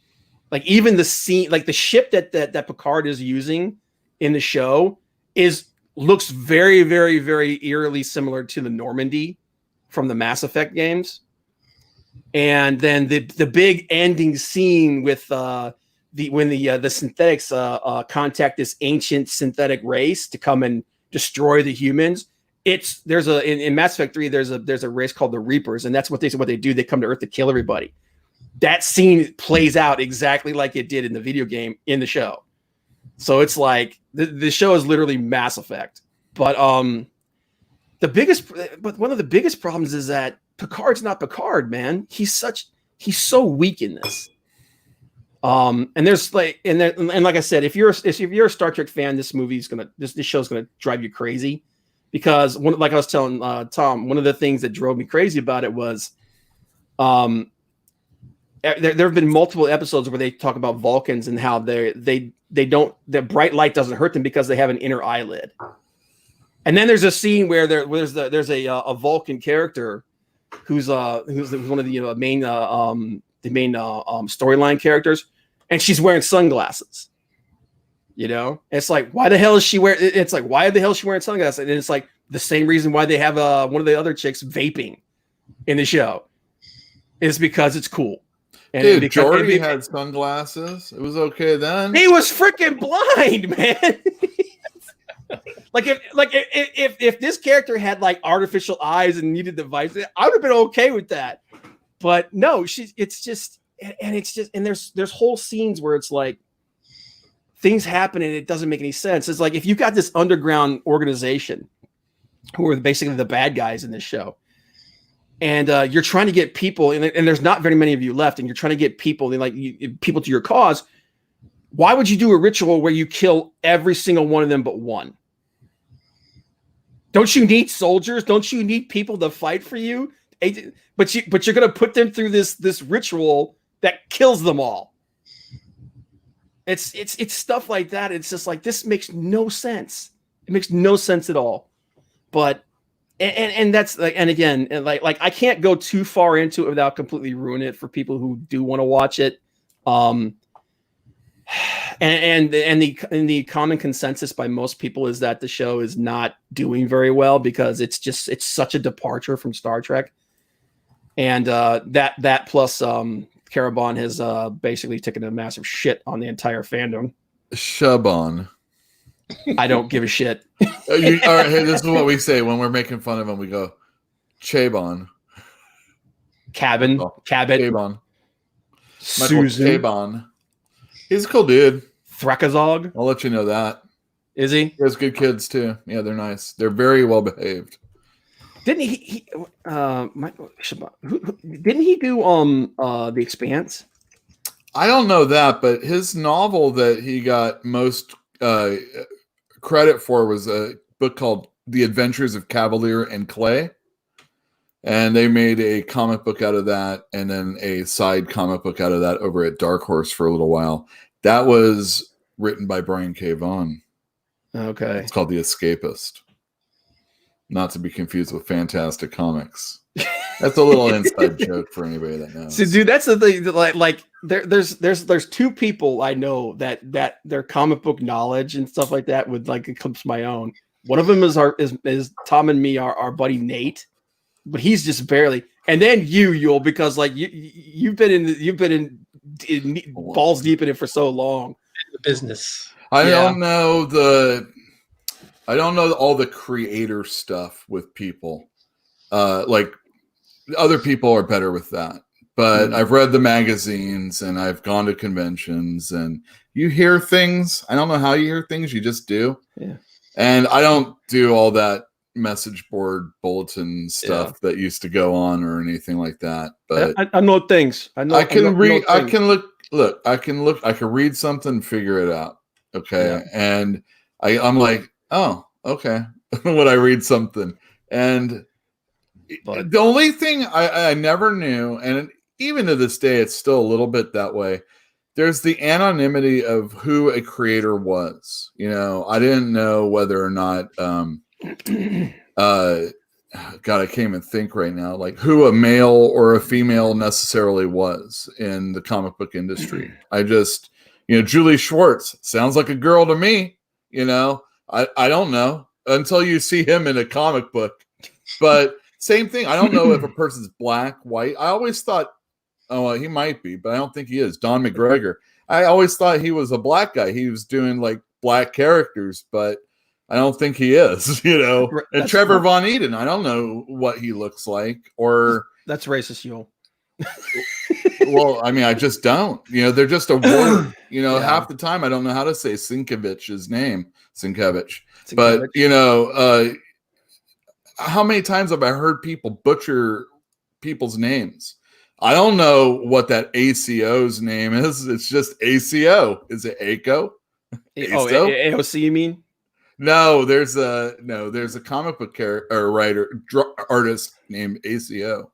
Like even the scene, like the ship that Picard is using in the show looks very, very, very eerily similar to the Normandy from the Mass Effect games. And then the big ending scene with when the synthetics contact this ancient synthetic race to come and destroy the humans. In Mass Effect 3 there's a race called the Reapers, and that's what they do. They come to Earth to kill everybody. That scene plays out exactly like it did in the video game in the show. So it's like the show is literally Mass Effect. But one of the biggest problems is that Picard's not Picard, man. He's so weak in this. And there's like, and like I said, if you're a Star Trek fan, this show's gonna drive you crazy, because like I was telling Tom, one of the things that drove me crazy about it was, there have been multiple episodes where they talk about Vulcans and how the bright light doesn't hurt them because they have an inner eyelid. And then there's a scene where there's a Vulcan character who's one of the main storyline characters, and she's wearing sunglasses. You know, it's like, why the hell is she wearing? It's like, why the hell is she wearing sunglasses? And it's like the same reason why they have one of the other chicks vaping in the show is because it's cool. And dude, Jordy had sunglasses. It was okay then. He was freaking blind, man. Like if this character had like artificial eyes and needed devices, I would have been okay with that. But no, there's whole scenes where it's like things happen and it doesn't make any sense. It's like if you got this underground organization who are basically the bad guys in this show, and you're trying to get people, and there's not very many of you left, and you're trying to get people, people to your cause. Why would you do a ritual where you kill every single one of them but one? Don't you need soldiers? Don't you need people to fight for you? But you're going to put them through this ritual that kills them all. It's stuff like that. It's just like, this makes no sense. It makes no sense at all. But and that's like, and again, like I can't go too far into it without completely ruining it for people who do want to watch it. And the common consensus by most people is that the show is not doing very well because it's such a departure from Star Trek. And that plus Caravan has basically taken a massive shit on the entire fandom. Shaban. I don't give a shit. All right, hey, this is what we say when we're making fun of him. We go, Chabon. Cabin. Chabon. Susan. Chabon. He's a cool dude. Thrakazog. I'll let you know that. Is he? He has good kids too. Yeah, they're nice. They're very well behaved. Didn't he didn't he do The Expanse? I don't know that, but his novel that he got most credit for was a book called The Adventures of Cavalier and Clay. And they made a comic book out of that, and then a side comic book out of that over at Dark Horse for a little while. That was written by Brian K. Vaughan. Okay. It's called The Escapist. Not to be confused with Fantastic Comics. That's a little inside joke for anybody that knows. So, dude, that's the thing. Like there's two people I know that their comic book knowledge and stuff like that would like eclipse my own. One of them is Tom and me, our buddy Nate. But he's just barely, and then Yule, because like you've been in balls deep in it for so long. The business. I don't know all the creator stuff with people. Like other people are better with that. But I've read the magazines and I've gone to conventions, and you hear things. I don't know how you hear things. You just do. Yeah. And I don't do all that message board bulletin stuff that used to go on or anything like that. But I know things. I can read something, figure it out. Okay. Yeah. And I'm like, oh, okay. When I read something. And the only thing I never knew, and even to this day, it's still a little bit that way. There's the anonymity of who a creator was. You know, I didn't know whether or not, God, I can't even think right now, like who a male or a female necessarily was in the comic book industry. I just, you know, Julie Schwartz sounds like a girl to me. You know, I don't know until you see him in a comic book. But same thing. I don't know if a person's black, white. I always thought, oh, well, he might be, but I don't think he is. Don McGregor. I always thought he was a black guy. He was doing like black characters, but I don't think he is, you know. And Trevor Von Eden, I don't know what he looks like, or that's racist, Yule. Well, I mean, I just don't. You know, they're just a word. You know, half the time I don't know how to say Sinkevich's name, Sienkiewicz. But you know, how many times have I heard people butcher people's names? I don't know what that ACO's name is. It's just ACO. Is it ACO? AOC, you mean? No, there's a comic book artist named ACO.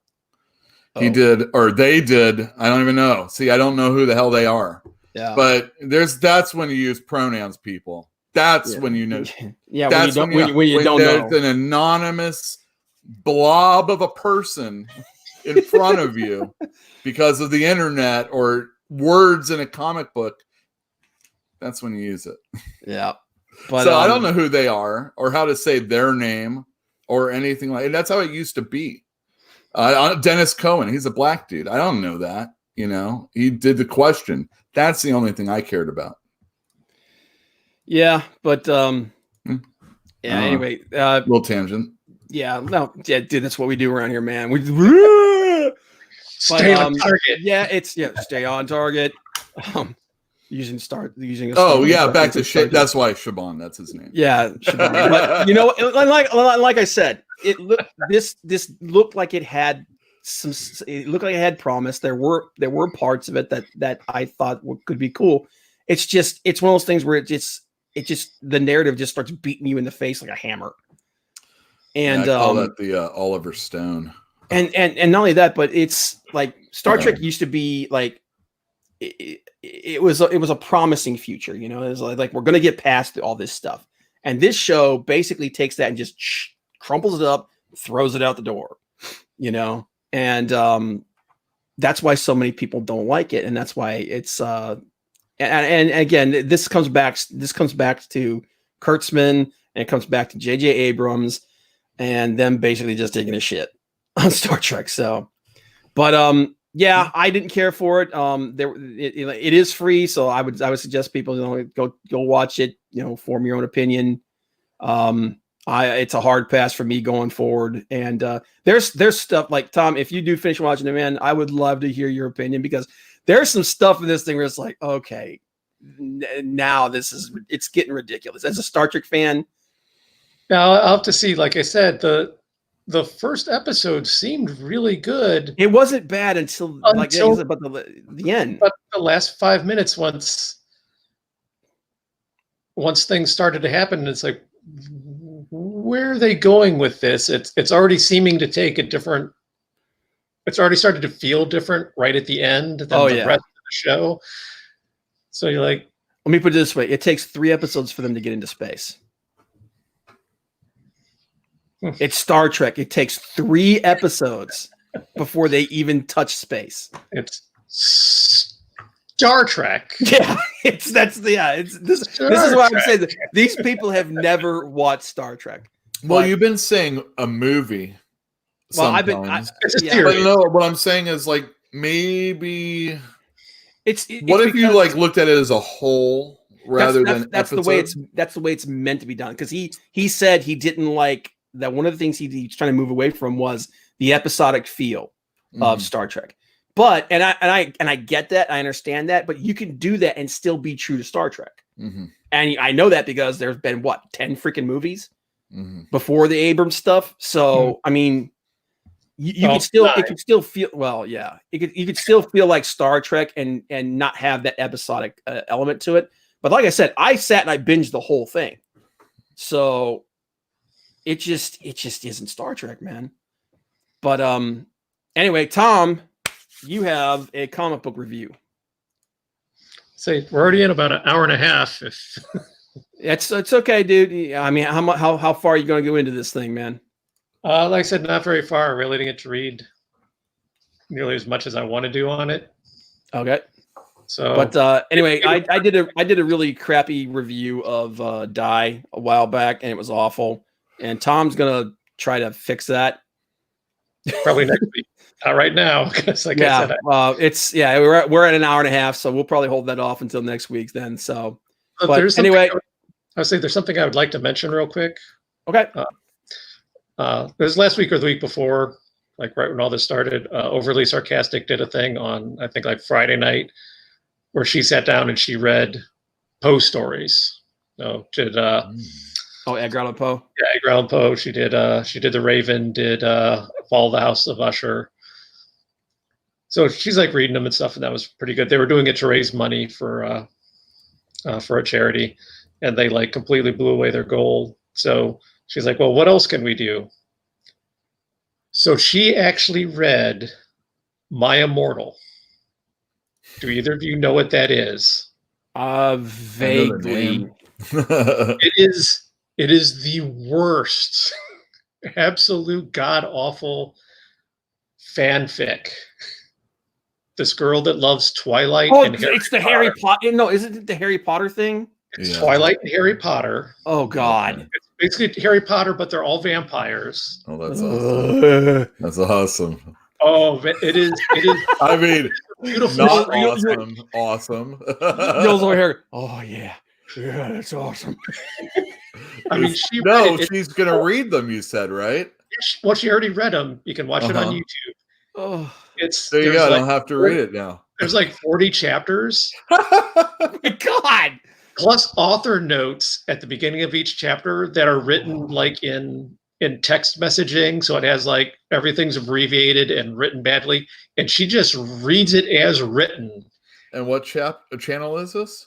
He did, or they did. I don't even know. See, I don't know who the hell they are. Yeah. But that's when you use pronouns, people. That's when you know. Yeah, that's when you don't know. There's an anonymous blob of a person in front of you because of the internet or words in a comic book. That's when you use it. Yeah. But, so I don't know who they are or how to say their name or anything like. And that's how it used to be. Dennis Cohen, he's a black dude. I don't know that. You know, he did the question. That's the only thing I cared about. Yeah, but anyway, little tangent. Yeah, no, yeah, dude, that's what we do around here, man. We stay on target. Yeah, stay on target. Using. Back to shit. That's why Shaban. That's his name. Yeah, Shaban. But you know, like I said, this looked like it had some. It looked like it had promise. There were parts of it that I thought could be cool. It's one of those things where it just the narrative just starts beating you in the face like a hammer. And I call that the Oliver Stone. And not only that, but it's like Star Trek used to be like. It was a promising future, you know. It was like we're gonna get past all this stuff, and this show basically takes that and just crumples it up, throws it out the door, you know. And that's why so many people don't like it, and that's why it's and again, this comes back to Kurtzman, and it comes back to J.J. Abrams, and them basically just taking a shit on Star Trek. So, but yeah, I didn't care for it. It is free, so I would suggest people, you know, go watch it. You know, form your own opinion. It's a hard pass for me going forward. And there's stuff like, Tom, if you do finish watching it, man, I would love to hear your opinion, because there's some stuff in this thing where it's like, okay, now it's getting ridiculous. As a Star Trek fan, now I'll have to see. Like I said, the first episode seemed really good. It wasn't bad until about the end. But the last 5 minutes, once things started to happen, it's like, where are they going with this? It's already seeming to take a different. It's already started to feel different right at the end than the rest of the show. So you're like, let me put it this way: it takes 3 episodes for them to get into space. It's Star Trek. It takes 3 episodes before they even touch space. It's Star Trek. Yeah, this is why I'm saying that these people have never watched Star Trek. Well, you've been saying a movie. Well, it's a theory. But no, what I'm saying is, like, maybe what if you like looked at it as a whole rather than that's episodes? the way it's meant to be done, because he said he didn't like that. One of the things he's trying to move away from was the episodic feel of Star Trek. But and I get that, I understand that, but you can do that and still be true to Star Trek. And I know that because there's been 10 freaking movies before the Abrams stuff. So I mean, you could still feel you could still feel like Star Trek and not have that episodic element to it. But like I said, I sat and I binged the whole thing. So it just isn't Star Trek, man. But anyway, Tom, you have a comic book review. Say we're already in about an hour and a half. If It's okay, dude. I mean, how far are you going to go into this thing, man? like I said, not very far. I really didn't get to read nearly as much as I want to do on it. Okay. So, but anyway, I did a really crappy review of Die a while back, and it was awful. And Tom's gonna try to fix that. Probably next week. Not right now, because I said, we're at an hour and a half, so we'll probably hold that off until next week then. So, but anyway, I would say there's something I would like to mention real quick. Okay. There's last week or the week before, like right when all this started, Overly Sarcastic did a thing on, I think, like Friday night, where she sat down and she read Poe stories. Edgar Allan Poe. Yeah, Edgar Allan Poe. She did The Raven, did Fall of the House of Usher. So she's like reading them and stuff, and that was pretty good. They were doing it to raise money for a charity, and they like completely blew away their goal. So she's like, well, what else can we do? So she actually read My Immortal. Do either of you know what that is? Vaguely. It is the worst, absolute god-awful fanfic. This girl that loves Twilight. Oh, it's the Harry Potter. No, isn't it the Harry Potter thing? It's Twilight and Harry Potter. Oh God! It's basically Harry Potter, but they're all vampires. Oh, that's awesome. That's awesome. Oh, it is. I mean, beautiful. Not awesome. Yells over here. Oh yeah, that's awesome. I mean, she's gonna read them. You said, right? Well, she already read them. You can watch it on YouTube. Oh. There you go. I don't have to read it now. There's like 40 chapters. Oh my God. Plus author notes at the beginning of each chapter that are written like in text messaging. So it has like everything's abbreviated and written badly. And she just reads it as written. And what channel is this?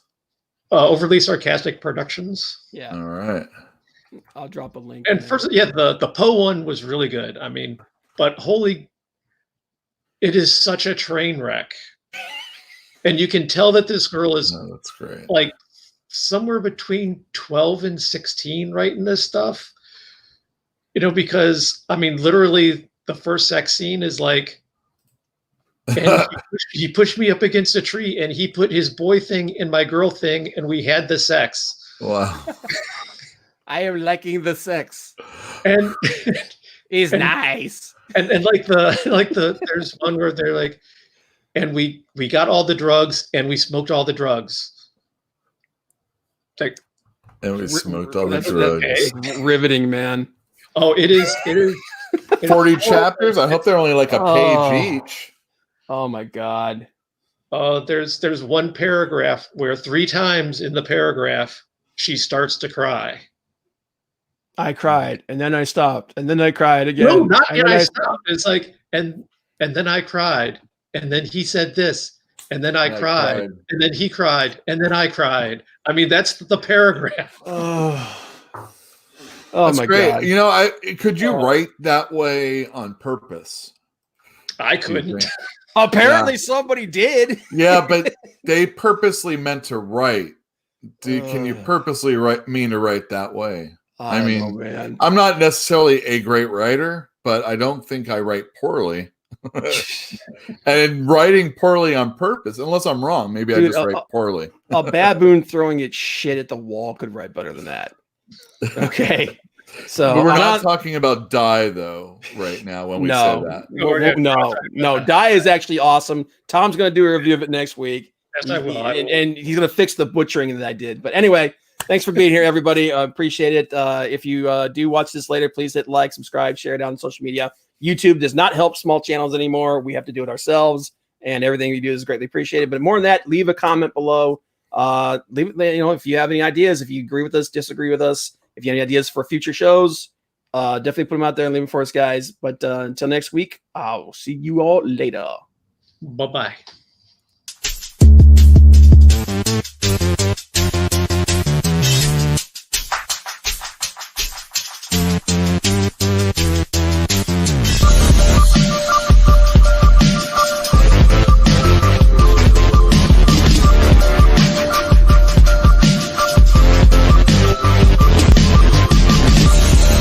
Overly Sarcastic Productions. Yeah. All right. I'll drop a link. And first, the Poe one was really good. I mean, but it is such a train wreck. And you can tell that this girl is that's great. Like somewhere between 12 and 16 writing this stuff. Because I mean, literally the first sex scene is like, and he pushed me up against a tree and he put his boy thing in my girl thing and we had the sex. Wow. I am liking the sex. And it's nice. And there's one where they're like, and we got all the drugs and we smoked all the drugs. Like, and we smoked all the drugs. Okay. Riveting, man. Oh, it is 40 chapters. I hope they're only like a page each. Oh my God. There's one paragraph where 3 times in the paragraph she starts to cry. I cried and then I stopped and then I cried again. No, not yet. I stopped. It's like and then I cried and then he said this and then I cried and then he cried and then I cried. I mean, that's the paragraph. That's my great. God. Could you write that way on purpose? I couldn't. Apparently somebody did. Yeah, but they purposely meant to write. Can you purposely mean to write that way? I mean, man. I'm not necessarily a great writer, but I don't think I write poorly. And writing poorly on purpose, unless I'm wrong, maybe I just write poorly. A baboon throwing its shit at the wall could write better than that. Okay. So but we're not talking about Die though right now when we said that. No. Die is actually awesome. Tom's going to do a review of it next week. Yes, I will. And he's going to fix the butchering that I did. But anyway, thanks for being here, everybody. Appreciate it. If you do watch this later, please hit like, subscribe, share it out on social media. YouTube does not help small channels anymore. We have to do it ourselves, and everything we do is greatly appreciated. But more than that, leave a comment below. Leave if you have any ideas, if you agree with us, disagree with us, if you have any ideas for future shows, definitely put them out there and leave them for us, guys. But until next week, I'll see you all later. Bye-bye.